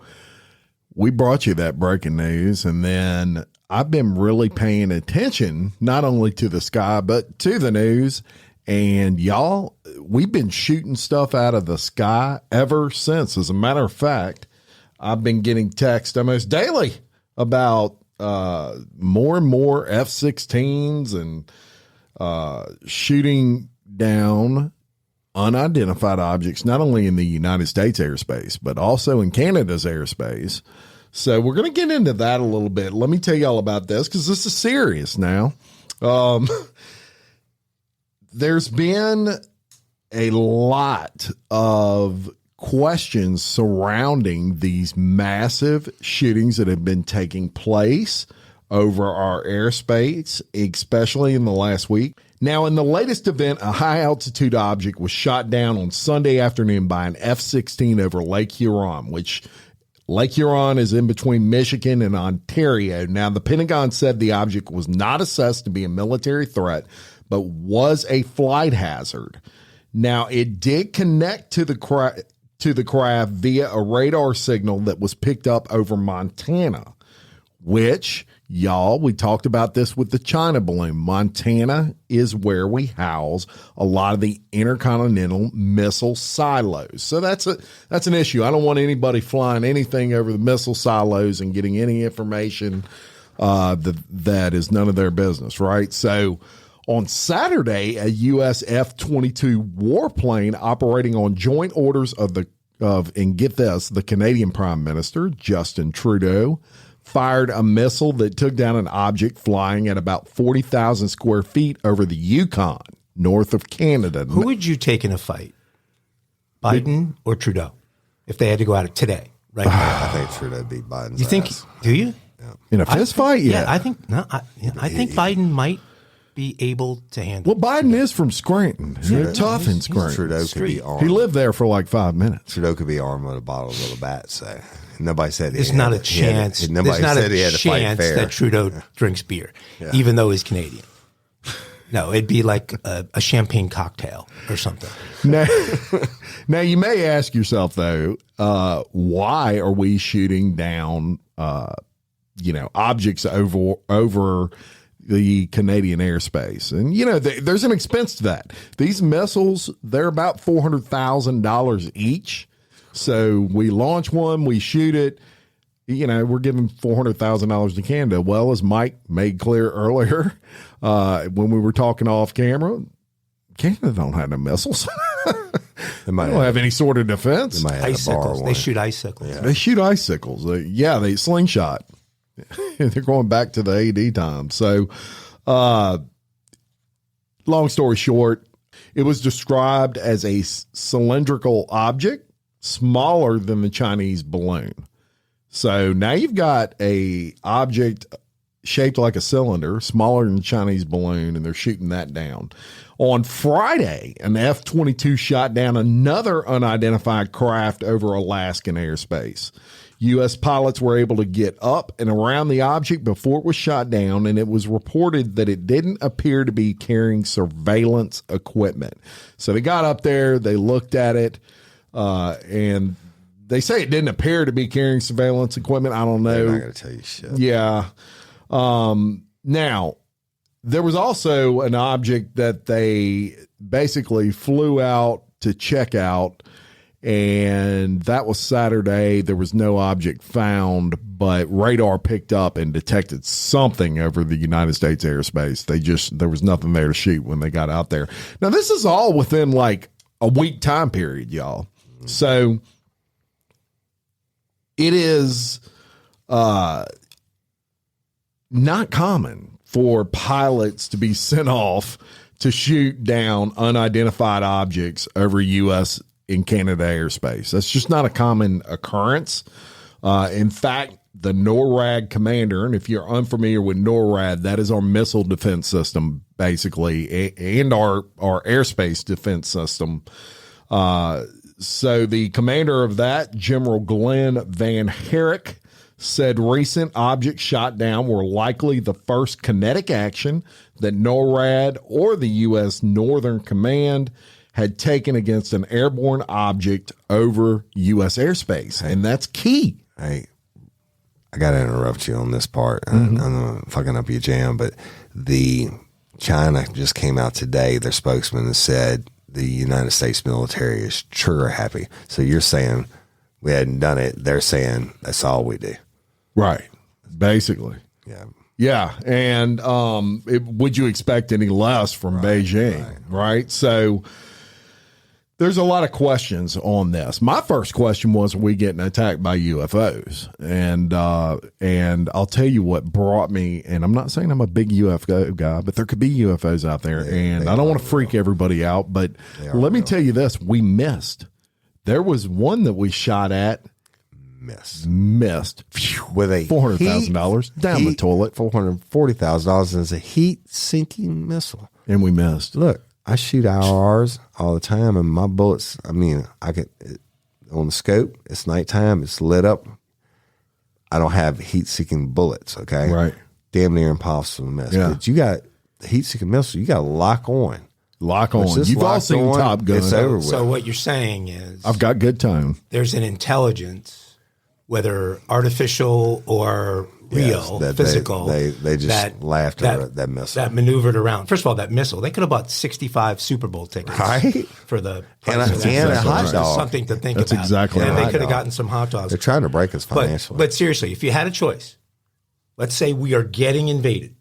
we brought you that breaking news, and then I've been really paying attention not only to the sky but to the news. And y'all, we've been shooting stuff out of the sky ever since. As a matter of fact, I've been getting texts almost daily about more and more F-16s and shooting down unidentified objects, not only in the United States airspace, but also in Canada's airspace. So we're going to get into that a little bit. Let me tell you all about this because this is serious now. There's been a lot of questions surrounding these massive shootings that have been taking place over our airspace, especially in the last week. Now, in the latest event, a high-altitude object was shot down on Sunday afternoon by an F-16 over Lake Huron, which Lake Huron is in between Michigan and Ontario. Now, the Pentagon said the object was not assessed to be a military threat, but was a flight hazard. Now, it did connect to the craft via a radar signal that was picked up over Montana, which, y'all, we talked about this with the China balloon. Montana is where we house a lot of the intercontinental missile silos. So that's an issue. I don't want anybody flying anything over the missile silos and getting any information that is none of their business, right? So on Saturday, a U.S. F-22 warplane operating on joint orders and get this, the Canadian Prime Minister, Justin Trudeau, fired a missile that took down an object flying at about 40,000 square feet over the Yukon, north of Canada. Who would you take in a fight, Biden or Trudeau, if they had to go at it today, right now? I think Trudeau beat Biden's You think? ass. Do you? Yeah. In a fist fight? Yeah. I think no. I think Biden might be able to handle. Well, Biden is from Scranton. They're tough in Scranton. Trudeau could be armed. He lived there for like 5 minutes. Trudeau could be armed with a bottle of little bat. So nobody said There's not a chance. Nobody said he had to fight fair. That Trudeau drinks beer, even though he's Canadian. No, it'd be like a champagne cocktail or something. Now you may ask yourself though, why are we shooting down, objects over the Canadian airspace? And there's an expense to that. These missiles, they're about $400,000 each. So we launch one, we shoot it. We're giving $400,000 to Canada. Well, as Mike made clear earlier, when we were talking off camera, Canada don't have no missiles. They don't have any sort of defense. They might have Icicles. They shoot icicles. Yeah. They shoot icicles. They slingshot. They're going back to the AD time. So, long story short, it was described as a cylindrical object, smaller than the Chinese balloon. So now you've got a object shaped like a cylinder, smaller than the Chinese balloon, and they're shooting that down. On Friday, an F-22 shot down another unidentified craft over Alaskan airspace. U.S. pilots were able to get up and around the object before it was shot down, and it was reported that it didn't appear to be carrying surveillance equipment. So they got up there, they looked at it, and they say it didn't appear to be carrying surveillance equipment. I don't know. They're not going to tell you shit. Yeah. Now, there was also an object that they basically flew out to check out, and that was Saturday. There was no object found, but radar picked up and detected something over the United States airspace. There was nothing there to shoot when they got out there. Now, this is all within like a week time period, y'all. So it is not common for pilots to be sent off to shoot down unidentified objects over U.S. and Canada airspace. That's just not a common occurrence. In fact, the NORAD commander, and if you're unfamiliar with NORAD, that is our missile defense system, basically, and our airspace defense system. So the commander of that, General Glenn Van Herrick, said recent objects shot down were likely the first kinetic action that NORAD or the U.S. Northern Command had taken against an airborne object over U.S. airspace. And that's key. Hey, I got to interrupt you on this part. I'm fucking up your jam, but China just came out today. Their spokesman has said the United States military is trigger happy. So you're saying we hadn't done it. They're saying that's all we do. Right. Basically. Yeah. Yeah. And would you expect any less from Beijing? Right. So there's a lot of questions on this. My first question was, are we getting attacked by UFOs? And I'll tell you what brought me, and I'm not saying I'm a big UFO guy, but there could be UFOs out there, and I don't want to freak everybody out, but let me tell you this, we missed. There was one that we shot at. Missed. With a $400,000 down the toilet. $440,000 as a heat-sinking missile. And we missed. Look, I shoot IRRs all the time, and my bullets, I mean, on the scope, it's nighttime, it's lit up. I don't have heat-seeking bullets, okay? Right. Damn near impossible to miss. Yeah. But you got heat-seeking missile, you got to lock on. Lock on. You've all seen Top Gun. It's over with. So what you're saying is I've got good tone. There's an intelligence, whether artificial or real, physical. They just laughed at that missile. That maneuvered around. First of all, that missile, they could have bought 65 Super Bowl tickets for the price of that. And a hot dog. Something to think That's about. exactly and right. they could have gotten some hot dogs. They're trying to break us financially. But seriously, if you had a choice, let's say we are getting invaded.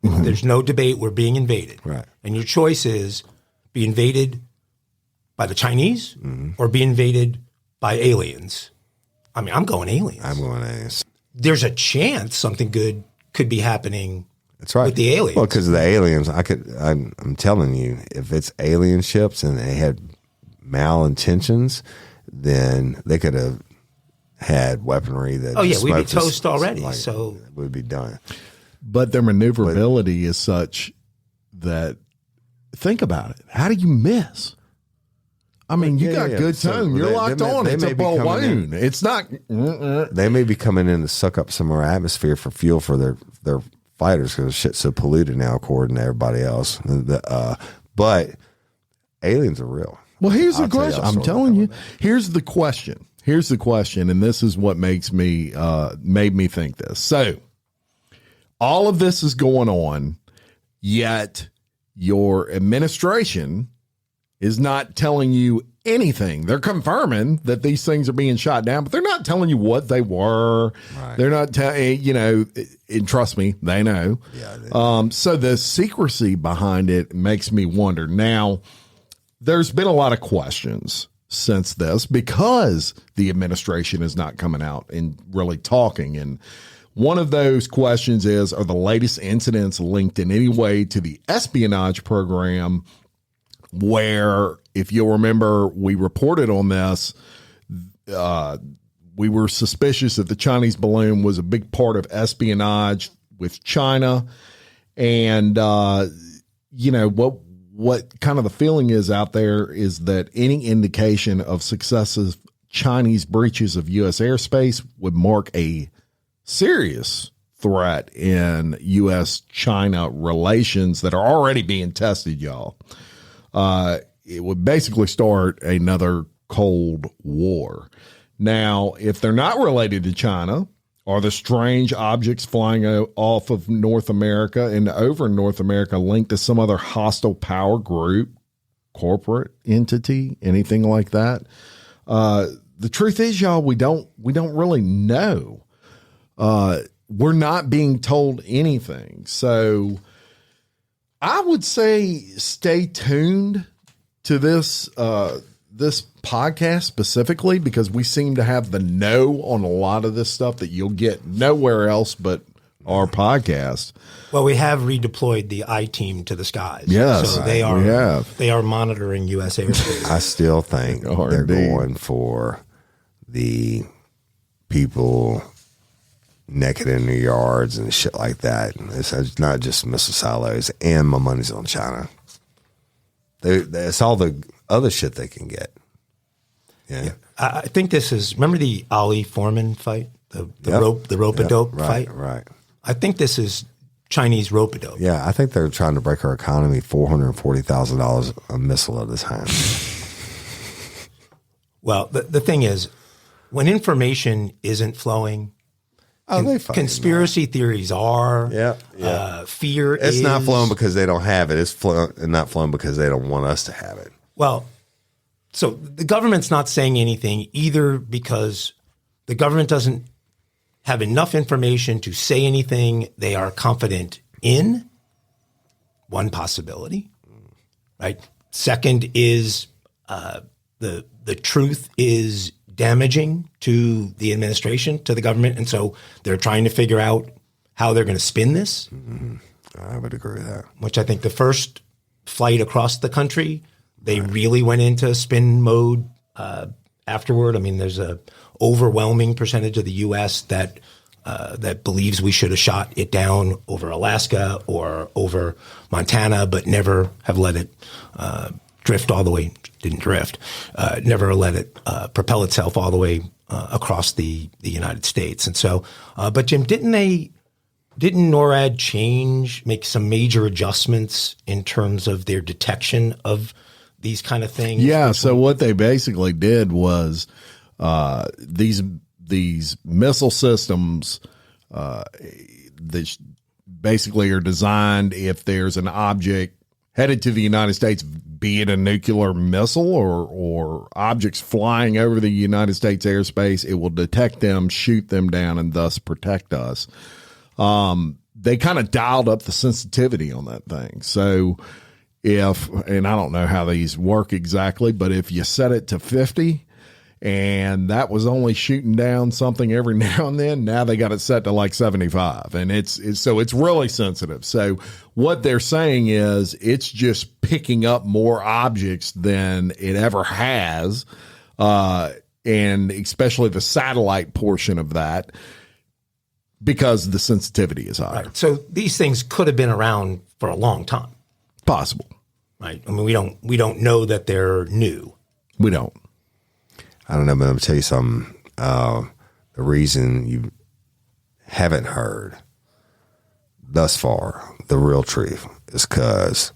There's no debate. We're being invaded. Right. And your choice is be invaded by the Chinese or be invaded by aliens. I mean, I'm going aliens. I'm going aliens. There's a chance something good could be happening. That's right. With the aliens. Well, because of the aliens, I'm telling you, if it's alien ships and they had malintentions, then they could have had weaponry that. Oh yeah, we'd be smoked us, toast already. like, So we'd be done. But their maneuverability is such that, think about it. How do you miss? I mean, you got good tone. You're locked on. It's a balloon. It's not. They may be coming in to suck up some of our atmosphere for fuel for their fighters because shit's so polluted now, according to everybody else. But aliens are real. Well, here's the question. I'm telling you. Here's the question. And this is what made me think this. So, all of this is going on, yet your administration is not telling you anything. They're confirming that these things are being shot down, but they're not telling you what they were. Right. They're not telling, and trust me, they know. Yeah, so the secrecy behind it makes me wonder. Now, there's been a lot of questions since this because the administration is not coming out and really talking. And one of those questions is, are the latest incidents linked in any way to the espionage program where, if you'll remember, we reported on this, we were suspicious that the Chinese balloon was a big part of espionage with China. And, what kind of the feeling is out there is that any indication of successive Chinese breaches of U.S. airspace would mark a serious threat in U.S.-China relations that are already being tested, y'all. It would basically start another Cold War. Now, if they're not related to China, are the strange objects flying off of North America and over North America linked to some other hostile power group, corporate entity, anything like that? The truth is, y'all, we don't really know. We're not being told anything. So I would say stay tuned to this this podcast specifically because we seem to have the know on a lot of this stuff that you'll get nowhere else but our podcast. Well, we have redeployed the I team to the skies. Yes, so we have. They are monitoring U.S. airspace. I still think they're going for the people naked in their yards and shit like that. It's not just missile silos, and my money's on China. It's all the other shit they can get. Yeah. I think this is, remember the Ali Foreman fight? The rope-a-dope fight? Right. I think this is Chinese rope-a-dope. Yeah, I think they're trying to break our economy $440,000 a missile at a time. Well, the thing is, when information isn't flowing, conspiracy theories are. Fear It's not flowing because they don't have it. It's not flowing because they don't want us to have it. Well, so the government's not saying anything either because the government doesn't have enough information to say anything they are confident in. One possibility, right? Second is the truth is damaging to the administration, to the government, and so they're trying to figure out how they're going to spin this. Mm-hmm. I would agree with that. Which I think the first flight across the country, they really went into spin mode afterward. I mean, there's a overwhelming percentage of the U.S. that believes we should have shot it down over Alaska or over Montana, but never have let it drift all the way. Didn't drift. Never let it propel itself all the way across the United States. And so, but Jim, didn't NORAD make some major adjustments in terms of their detection of these kind of things? Yeah. So what they basically did was these missile systems that basically are designed if there's an object headed to the United States, be it a nuclear missile or objects flying over the United States airspace, it will detect them, shoot them down, and thus protect us. They kind of dialed up the sensitivity on that thing. So and I don't know how these work exactly, but if you set it to 50 and that was only shooting down something every now and then, now they got it set to like 75, and it's really sensitive. So what they're saying is it's just picking up more objects than it ever has, and especially the satellite portion of that, because the sensitivity is higher. Right. So these things could have been around for a long time. Possible. Right. I mean, we don't know that they're new. We don't. I don't know, but I'm going to tell you something. The reason you haven't heard thus far the real truth is because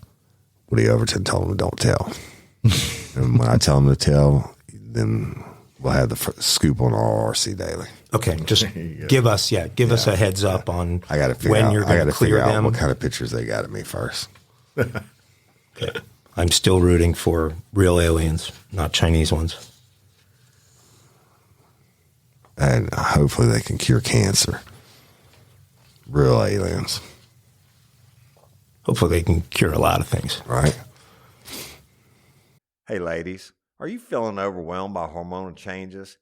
Woody Overton told him don't tell. And when I tell him to tell, then we'll have the scoop on RLRC Daily. Okay, just give us a heads up on I gotta figure when out, you're going to clear them. What kind of pictures they got of me first. Okay. I'm still rooting for real aliens, not Chinese ones. And hopefully they can cure cancer. Real aliens. Hopefully they can cure a lot of things. Right? Hey, ladies, are you feeling overwhelmed by hormonal changes?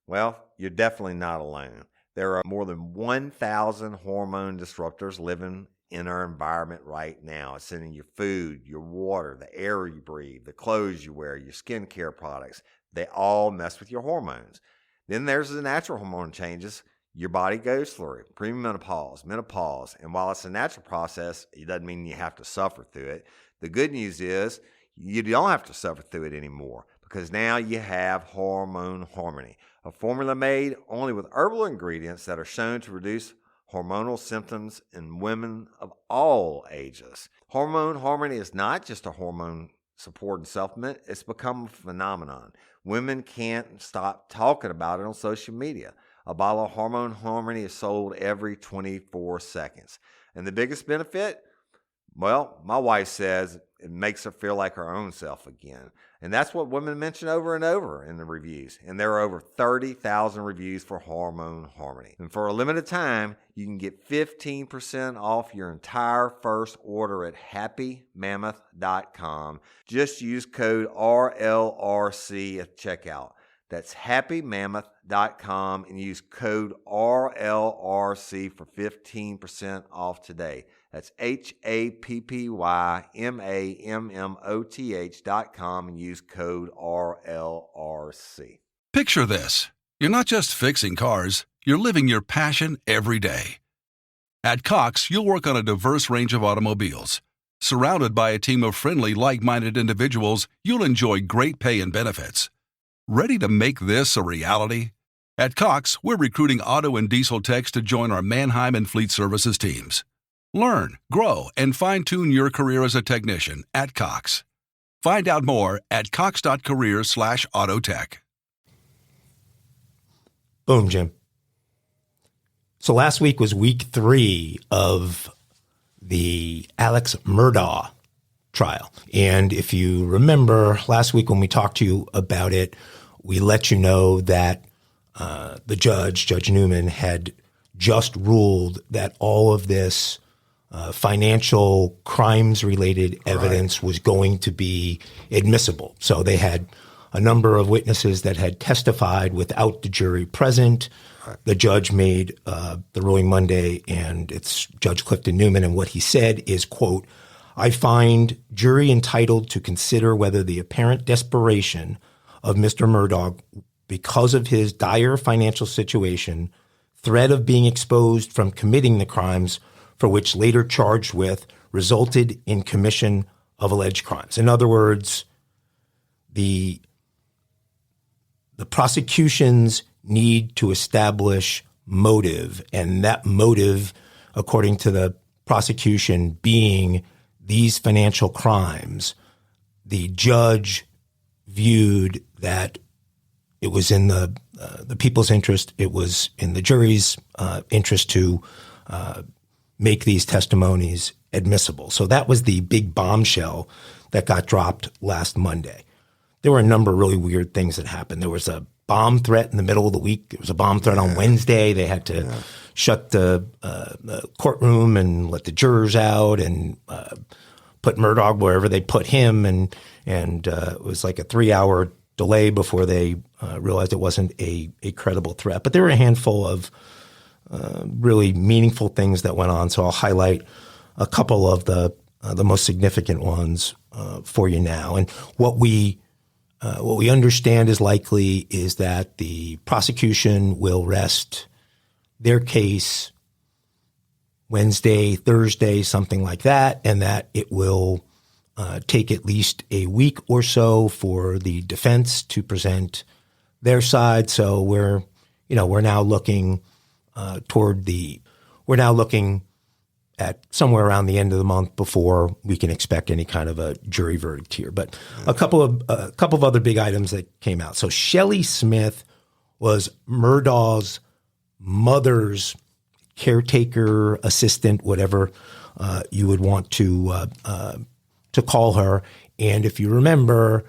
Well, you're definitely not alone. There are more than 1,000 hormone disruptors living in our environment right now. It's in your food, your water, the air you breathe, the clothes you wear, your skincare products. They all mess with your hormones. Then there's the natural hormone changes your body goes through, premenopause, menopause. And while it's a natural process, it doesn't mean you have to suffer through it. The good news is you don't have to suffer through it anymore, because now you have Hormone Harmony, a formula made only with herbal ingredients that are shown to reduce hormonal symptoms in women of all ages. Hormone Harmony is not just a hormone support and supplement. It's become a phenomenon. Women can't stop talking about it on social media. A bottle of Hormone Harmony is sold every 24 seconds. And the biggest benefit? Well, my wife says it makes her feel like her own self again. And that's what women mention over and over in the reviews. And there are over 30,000 reviews for Hormone Harmony. And for a limited time, you can get 15% off your entire first order at happymammoth.com. Just use code RLRC at checkout. That's happymammoth.com and use code RLRC for 15% off today. That's happymammoth.com and use code RLRC. Picture this. You're not just fixing cars, you're living your passion every day. At Cox, you'll work on a diverse range of automobiles. Surrounded by a team of friendly, like-minded individuals, you'll enjoy great pay and benefits. Ready to make this a reality? At Cox, we're recruiting auto and diesel techs to join our Mannheim and Fleet Services teams. Learn, grow, and fine-tune your career as a technician at Cox. Find out more at cox.career/autotech. Boom, Jim. So last week was week 3 of the Alex Murdaugh trial. And if you remember last week when we talked to you about it, we let you know that the Judge Newman, had just ruled that all of this financial crimes-related evidence was going to be admissible. So they had a number of witnesses that had testified without the jury present. The judge made the ruling Monday, and it's Judge Clifton Newman, and what he said is, quote, "I find jury entitled to consider whether the apparent desperation of Mr. Murdaugh, because of his dire financial situation, threat of being exposed from committing the crimes for which later charged with, resulted in commission of alleged crimes." In other words, the prosecutions need to establish motive, and that motive, according to the prosecution, being these financial crimes. The judge viewed that it was in the people's interest, it was in the jury's interest to make these testimonies admissible. So that was the big bombshell that got dropped last Monday. There were a number of really weird things that happened. There was a bomb threat in the middle of the week. There was a bomb threat on Wednesday. They had to shut the courtroom and let the jurors out and put Murdaugh wherever they put him. And it was like a 3-hour delay before they realized it wasn't a credible threat. But there were a handful of really meaningful things that went on. So I'll highlight a couple of the most significant ones for you now. And what we understand is likely is that the prosecution will rest their case Wednesday, Thursday, something like that, and that it will take at least a week or so for the defense to present their side. So we're now looking at somewhere around the end of the month before we can expect any kind of a jury verdict here. But a couple of other big items that came out. So Shelley Smith was Murdaugh's mother's caretaker, assistant, whatever you would want to call her. And if you remember,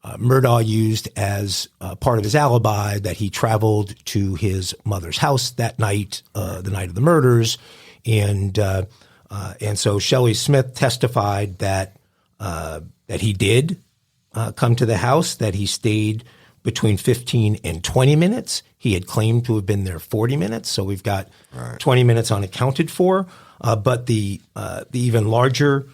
Murdaugh used as part of his alibi that he traveled to his mother's house that night, the night of the murders. And so Shelley Smith testified that he did come to the house, that he stayed between 15 and 20 minutes. He had claimed to have been there 40 minutes. So we've got 20 minutes unaccounted for. But the even larger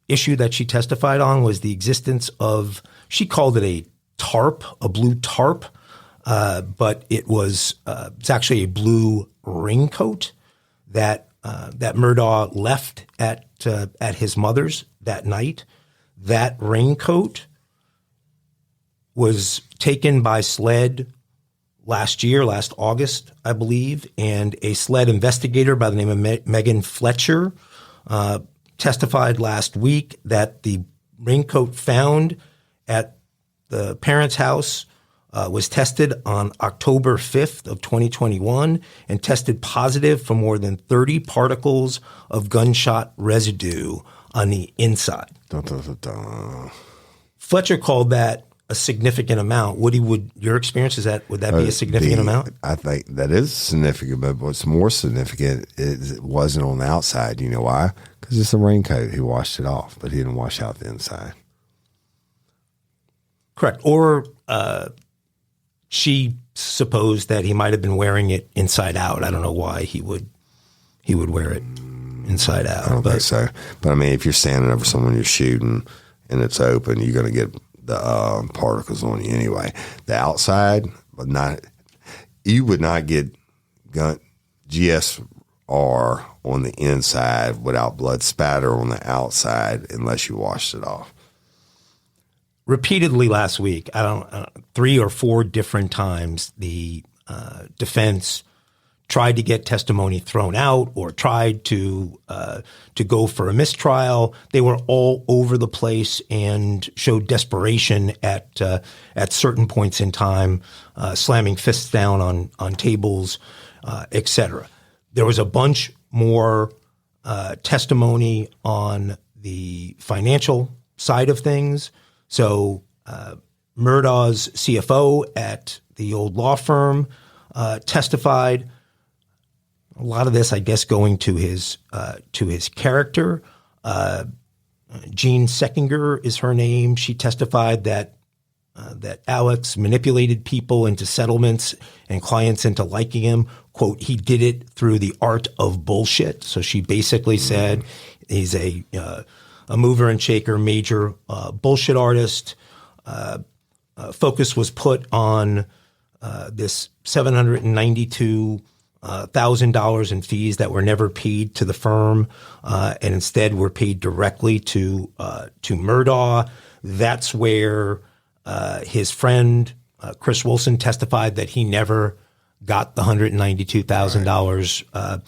issue that she testified on was the existence of, she called it a tarp, a blue tarp, but it's actually a blue raincoat that Murdaugh left at his mother's that night. That raincoat was taken by SLED last August, I believe, and a SLED investigator by the name of Megan Fletcher testified last week that the raincoat found at the parents' house was tested on October 5th of 2021 and tested positive for more than 30 particles of gunshot residue on the inside. Fletcher called that a significant amount. Woody, your experience would that be a significant amount? I think that is significant, but what's more significant is it wasn't on the outside. You know why? Because it's a raincoat. He washed it off, but he didn't wash out the inside. Correct. Or she supposed that he might have been wearing it inside out. I don't know why he would wear it inside out. I don't think so. But I mean, if you're standing over someone you're shooting and it's open, you're going to get the particles on you anyway. The outside, but you would not get GSR on the inside without blood spatter on the outside unless you washed it off. Repeatedly last week, 3 or 4 different times, the defense tried to get testimony thrown out or tried to go for a mistrial. They were all over the place and showed desperation at certain points in time, slamming fists down on tables, etc. There was a bunch more testimony on the financial side of things. So Murdaugh's CFO at the old law firm testified. A lot of this, I guess, going to his character. Jean Seckinger is her name. She testified that Alex manipulated people into settlements and clients into liking him. Quote, he did it through the art of bullshit. So she basically said he's a mover and shaker, major bullshit artist. Focus was put on this $792,000 in fees that were never paid to the firm, and instead were paid directly to Murdaugh. That's where his friend Chris Wilson testified that he never got the $192,000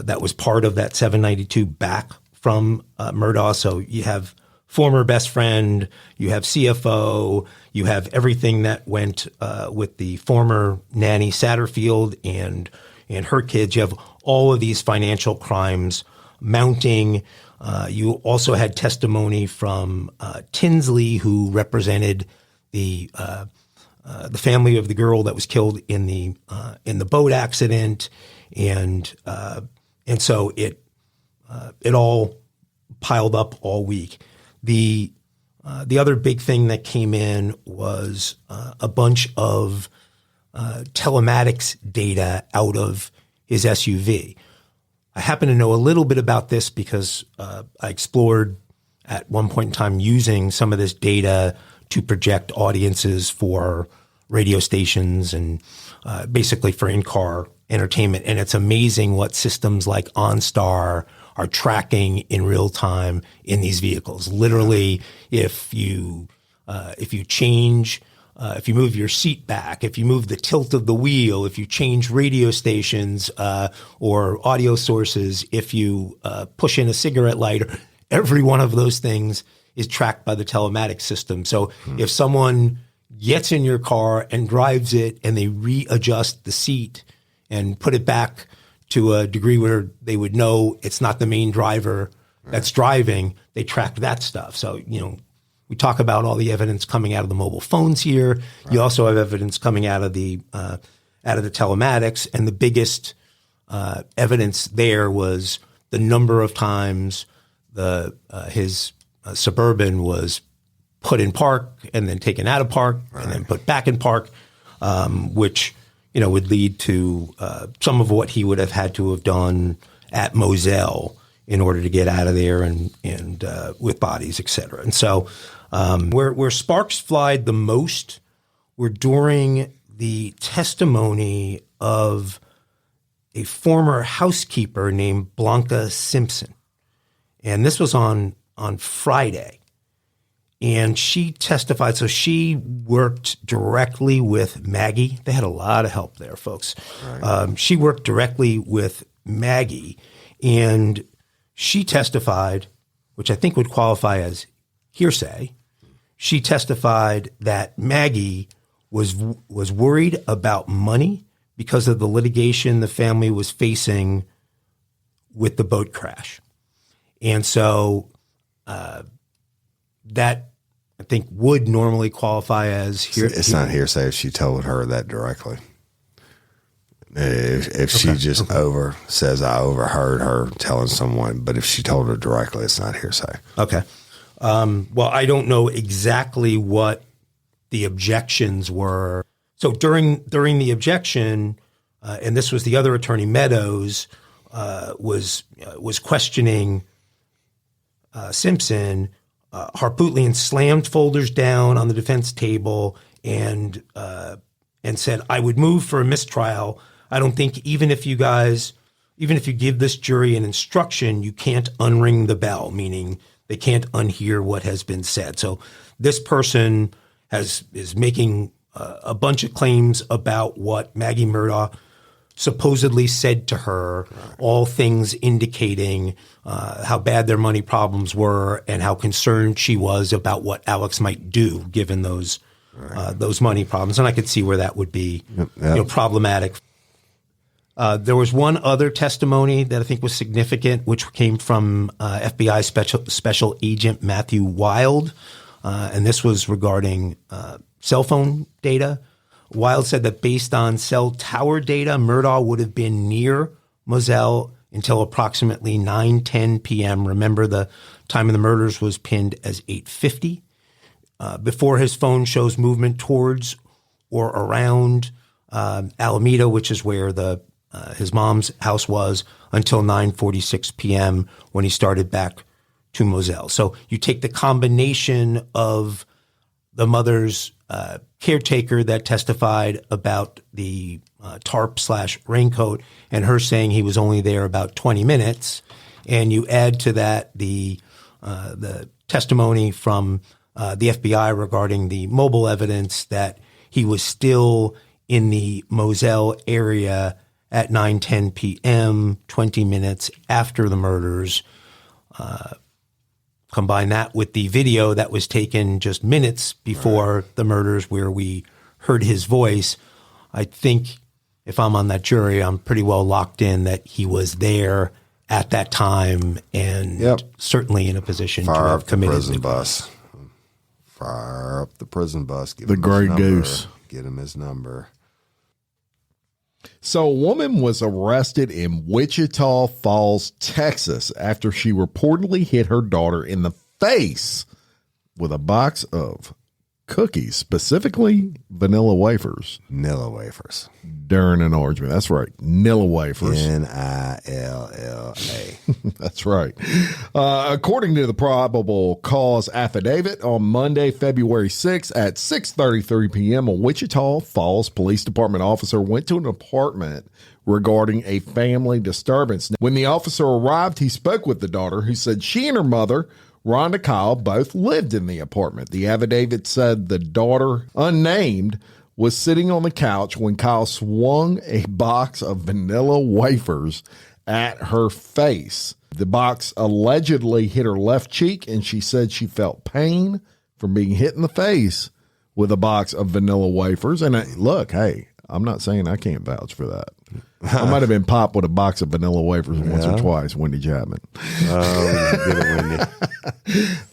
that was part of that $792 back from Murdaugh. So you have former best friend, you have CFO, you have everything that went with the former nanny Satterfield and her kids. You have all of these financial crimes mounting. You also had testimony from Tinsley, who represented the family of the girl that was killed in the boat accident, and so it all piled up all week. The other big thing that came in was a bunch of telematics data out of his SUV. I happen to know a little bit about this because I explored at one point in time using some of this data to project audiences for radio stations and basically for in-car entertainment. And it's amazing what systems like OnStar are tracking in real time in these vehicles. Literally, if you change, if you move your seat back, if you move the tilt of the wheel, if you change radio stations or audio sources, if you push in a cigarette lighter, every one of those things is tracked by the telematics system. So if someone gets in your car and drives it and they readjust the seat and put it back to a degree where they would know it's not the main driver that's driving, they track that stuff. So, we talk about all the evidence coming out of the mobile phones here. Right. You also have evidence coming out of the telematics, and the biggest evidence there was the number of times his Suburban was put in park and then taken out of park and then put back in park, which would lead to some of what he would have had to have done at Moselle in order to get out of there and with bodies, et cetera. And so where sparks flied the most were during the testimony of a former housekeeper named Blanca Simpson. And this was on Friday. And she testified. So she worked directly with Maggie. They had a lot of help there, folks. Right. She worked directly with Maggie, and she testified, which I think would qualify as hearsay. She testified that Maggie was worried about money because of the litigation the family was facing with the boat crash. And so that I think would normally qualify as It's not hearsay if she told her that directly. If she just says I overheard her telling someone, but if she told her directly, it's not hearsay. Okay. Well, I don't know exactly what the objections were. So during the objection, and this was the other attorney, Meadows, was questioning Simpson. Harpootlian slammed folders down on the defense table and said, "I would move for a mistrial. I don't think even if you give this jury an instruction, you can't unring the bell," meaning they can't unhear what has been said. So this person is making a bunch of claims about what Maggie Murdaugh supposedly said to her, all things indicating how bad their money problems were and how concerned she was about what Alex might do given those money problems. And I could see where that would be problematic. There was one other testimony that I think was significant, which came from FBI Special Agent Matthew Wild, and this was regarding cell phone data. Wild said that based on cell tower data, Murdaugh would have been near Moselle until approximately 9:10 p.m. Remember, the time of the murders was pinned as 8:50. Before his phone shows movement towards or around Alameda, which is where his mom's house was, until 9:46 p.m. when he started back to Moselle. So you take the combination of the mother's caretaker that testified about the tarp/raincoat and her saying he was only there about 20 minutes, and you add to that the testimony from the FBI regarding the mobile evidence that he was still in the Moselle area at 9:10 p.m., 20 minutes after the murders. Combine that with the video that was taken just minutes before the murders where we heard his voice. I think if I'm on that jury, I'm pretty well locked in that he was there at that time and certainly in a position to have committed the bus. Fire up the prison bus. The Grey Goose. Get him his number. So a woman was arrested in Wichita Falls, Texas, after she reportedly hit her daughter in the face with a box of cookies, specifically vanilla wafers. Nilla wafers. During an argument. That's right. Nilla wafers. Nilla. That's right. According to the probable cause affidavit on Monday, February 6th at 6:33 p.m., a Wichita Falls Police Department officer went to an apartment regarding a family disturbance. When the officer arrived, he spoke with the daughter, who said she and her mother, Rhonda Kyle, both lived in the apartment. The affidavit said the daughter, unnamed, was sitting on the couch when Kyle swung a box of vanilla wafers at her face. The box allegedly hit her left cheek, and she said she felt pain from being hit in the face with a box of vanilla wafers. And look, hey, I'm not saying I can't vouch for that. I might have been popped with a box of vanilla wafers once or twice, Wendy Chapman.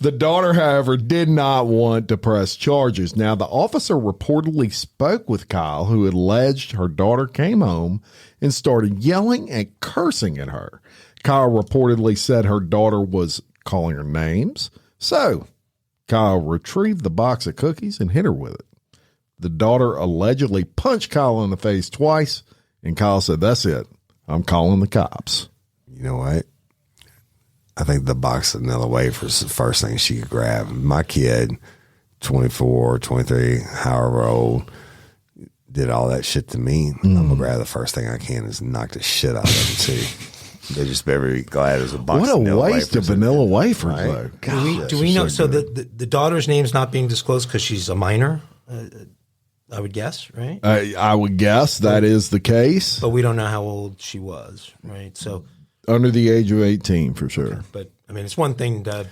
The daughter, however, did not want to press charges. Now, the officer reportedly spoke with Kyle, who alleged her daughter came home and started yelling and cursing at her. Kyle reportedly said her daughter was calling her names. So Kyle retrieved the box of cookies and hit her with it. The daughter allegedly punched Kyle in the face twice, and Kyle said, "That's it. I'm calling the cops." You know what? I think the box of vanilla wafers is the first thing she could grab. My kid, 24, 23, however old, did all that shit to me. I'm going to grab the first thing I can is knock the shit out of them, too. They just better be glad there's a box of vanilla wafers. What a waste of vanilla wafers, right? though. God, do we know? So the daughter's name's not being disclosed because she's a minor? I would guess, right? I would guess that is the case. But we don't know how old she was, right? So under the age of 18, for sure. But I mean, it's one thing to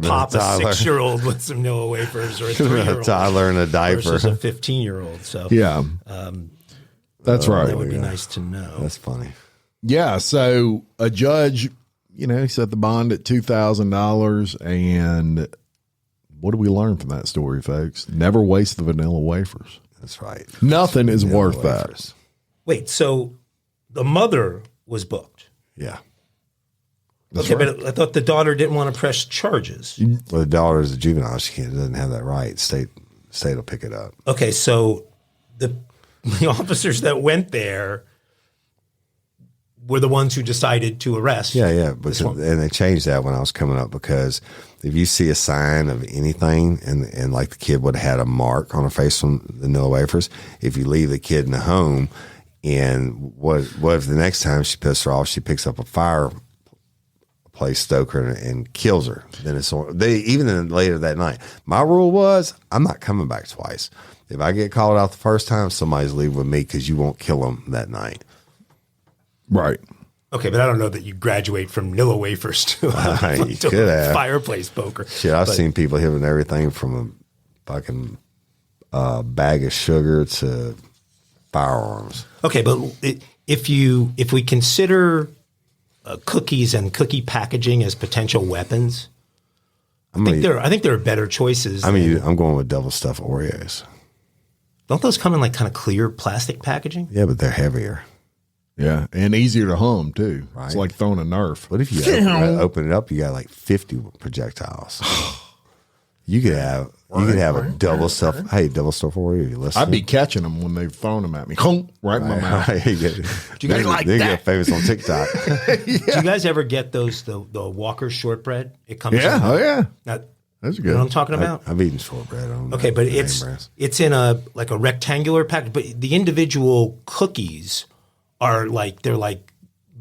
pop a 6-year-old with some Nilla wafers, or a 3-year-old, a toddler in a diaper versus a 15-year-old. So yeah, that's right. That would be nice to know. That's funny. Yeah. So a judge, he set the bond at $2,000, and What do we learn from that story, folks? Never waste the vanilla wafers. That's right. Nothing is Vanilla worth wafers. Wait, so the mother was booked. Yeah. That's Okay, right. but I thought the daughter didn't want to press charges. Well, the daughter is a juvenile. She doesn't have that right. State will pick it up. Okay, so the officers that went there were the ones who decided to arrest. Yeah. Because, and they changed that when I was coming up, because if you see a sign of anything and like the kid would have had a mark on her face from the Nilla wafers, if you leave the kid in the home and what if the next time she pisses her off, she picks up a fireplace stoker and kills her, then it's on. Even then later that night, my rule was I'm not coming back twice. If I get called out the first time, somebody's leaving with me because you won't kill them that night. Right. Okay, but I don't know that you graduate from Nilla wafers to You could have. fireplace poker. Shit, I've seen people hitting everything from a fucking bag of sugar to firearms. Okay, but if we consider cookies and cookie packaging as potential weapons, I think there are better choices. I mean, I'm going with double stuffed Oreos. Don't those come in like kind of clear plastic packaging? Yeah, but they're heavier. Yeah, and easier to hum too. Right. It's like throwing a Nerf. What if you open it up? You got like 50 projectiles. You could have a double stuffed Oreo. You listen. I'd be catching them when they've thrown them at me. Right in my mouth. Do you guys like they that? get famous on TikTok. Do you guys ever get those the Walker's shortbread? It comes. Yeah, in, oh yeah. Now, That's you know what I'm talking about? I've eaten shortbread. I don't know Okay, but the it's name brands. it's in a rectangular package, but the individual cookies are they're like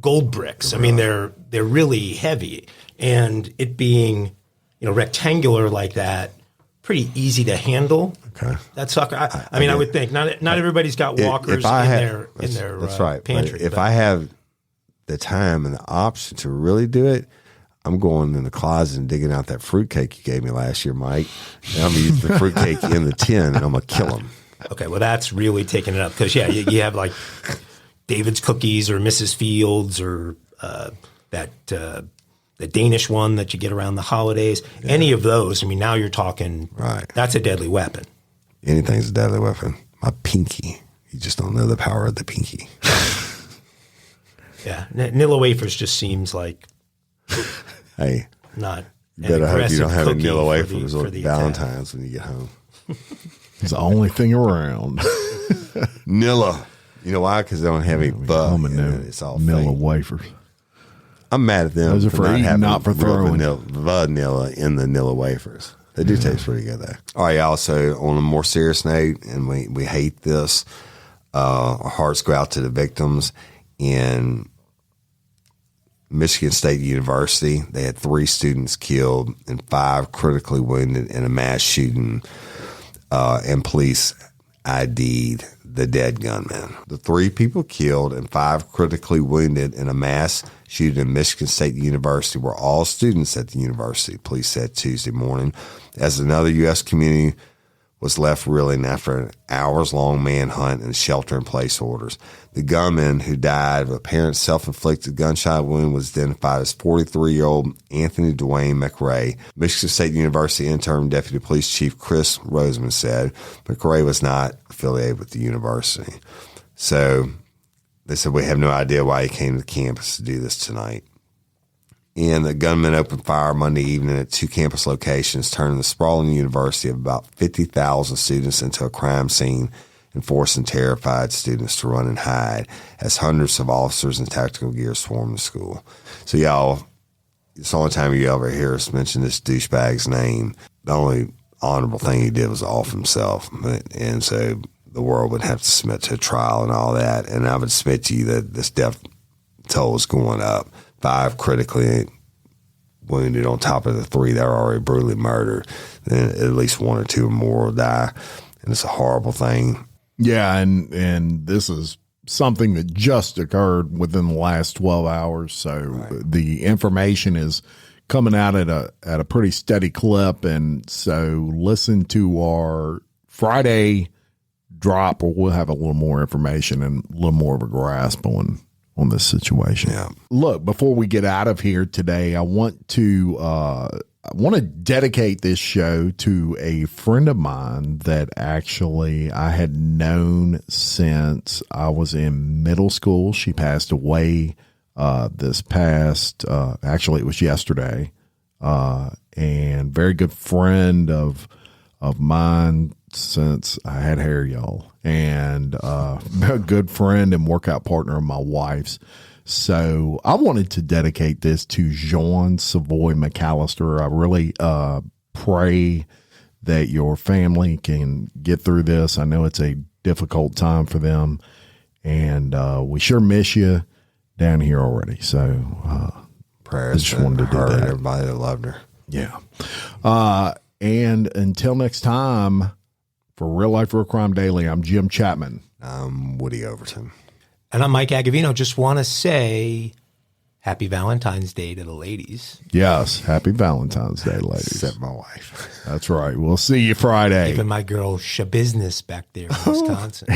gold bricks. I mean, they're really heavy, and it being rectangular like that, pretty easy to handle. Okay. That sucker. I mean, I would think not everybody's got Walkers in their that's right. pantry. But if I have the time and the option to really do it, I'm going in the closet and digging out that fruitcake you gave me last year, Mike. And I'm going to use the fruitcake in the tin, and I'm going to kill them. Okay, well, that's really taking it up because, yeah, you have like David's Cookies or Mrs. Fields or the Danish one that you get around the holidays. Yeah. Any of those, I mean, now you're talking, right? That's a deadly weapon. Anything's a deadly weapon. My pinky. You just don't know the power of the pinky. Yeah. Nilla wafers just seems like hey, not you better hope you don't have a Nilla wafers wafers or Valentines when you get home. It's the only thing around. Nilla. You know why? Because they don't have any bug. It's all Nilla fake. wafers. I'm mad at them. Those are for not eating, having not for throwing. Vanilla in the Nilla wafers. They do taste pretty good, though. All right, y'all. So on a more serious note, and we hate this, our hearts go out to the victims in Michigan State University. They had 3 students killed and 5 critically wounded in a mass shooting, and police ID'd the dead gunman. The 3 people killed and 5 critically wounded in a mass shooting in Michigan State University were all students at the university, police said Tuesday morning, as another U.S. community was left reeling after an hours-long manhunt and shelter-in-place orders. The gunman, who died of a apparent self-inflicted gunshot wound, was identified as 43-year-old Anthony Dwayne McRae. Michigan State University interim Deputy Police Chief Chris Roseman said McRae was not affiliated with the university. So they said, we have no idea why he came to the campus to do this tonight. And the gunman opened fire Monday evening at 2 campus locations, turning the sprawling university of about 50,000 students into a crime scene and forcing terrified students to run and hide as hundreds of officers in tactical gear swarmed the school. So, y'all, it's the only time you ever hear us mention this douchebag's name. The only honorable thing he did was off himself. And so the world would have to submit to a trial and all that. And I would submit to you that this death toll is going up. 5 critically wounded on top of the 3 that were already brutally murdered. Then at least 1 or 2 or more will die. And it's a horrible thing. Yeah, and this is something that just occurred within the last 12 hours. So right. The information is coming out at a pretty steady clip. And so listen to our Friday drop, or we'll have a little more information and a little more of a grasp on this situation. Yeah. Look, before we get out of here today, I want to want to dedicate this show to a friend of mine that actually I had known since I was in middle school. She passed away this past, actually it was yesterday, and very good friend of mine since I had hair, y'all, and a good friend and workout partner of my wife's. So I wanted to dedicate this to Jean Savoy McAllister. I really pray that your family can get through this. I know it's a difficult time for them, and we sure miss you down here already. So Prayers just wanted to do her that. and everybody that loved her. Yeah. And until next time, for Real Life Real Crime Daily, I'm Jim Chapman. I'm Woody Overton. And I'm Mike Agovino. Just want to say happy Valentine's Day to the ladies. Yes. Happy Valentine's Day, ladies. Except my wife. That's right. We'll see you Friday. Even my girl Shabusiness back there in Wisconsin.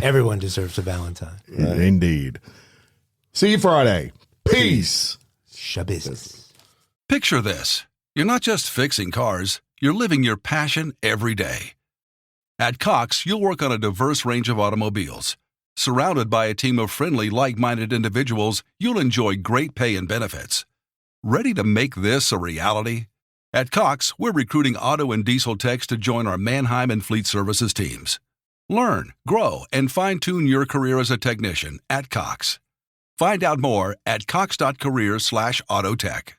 Everyone deserves a Valentine. Indeed. See you Friday. Peace. Shabusiness. Picture this. You're not just fixing cars, you're living your passion every day. At Cox, you'll work on a diverse range of automobiles. Surrounded by a team of friendly, like-minded individuals, you'll enjoy great pay and benefits. Ready to make this a reality? At Cox, we're recruiting auto and diesel techs to join our Mannheim and Fleet Services teams. Learn, grow, and fine-tune your career as a technician at Cox. Find out more at cox.career/autotech.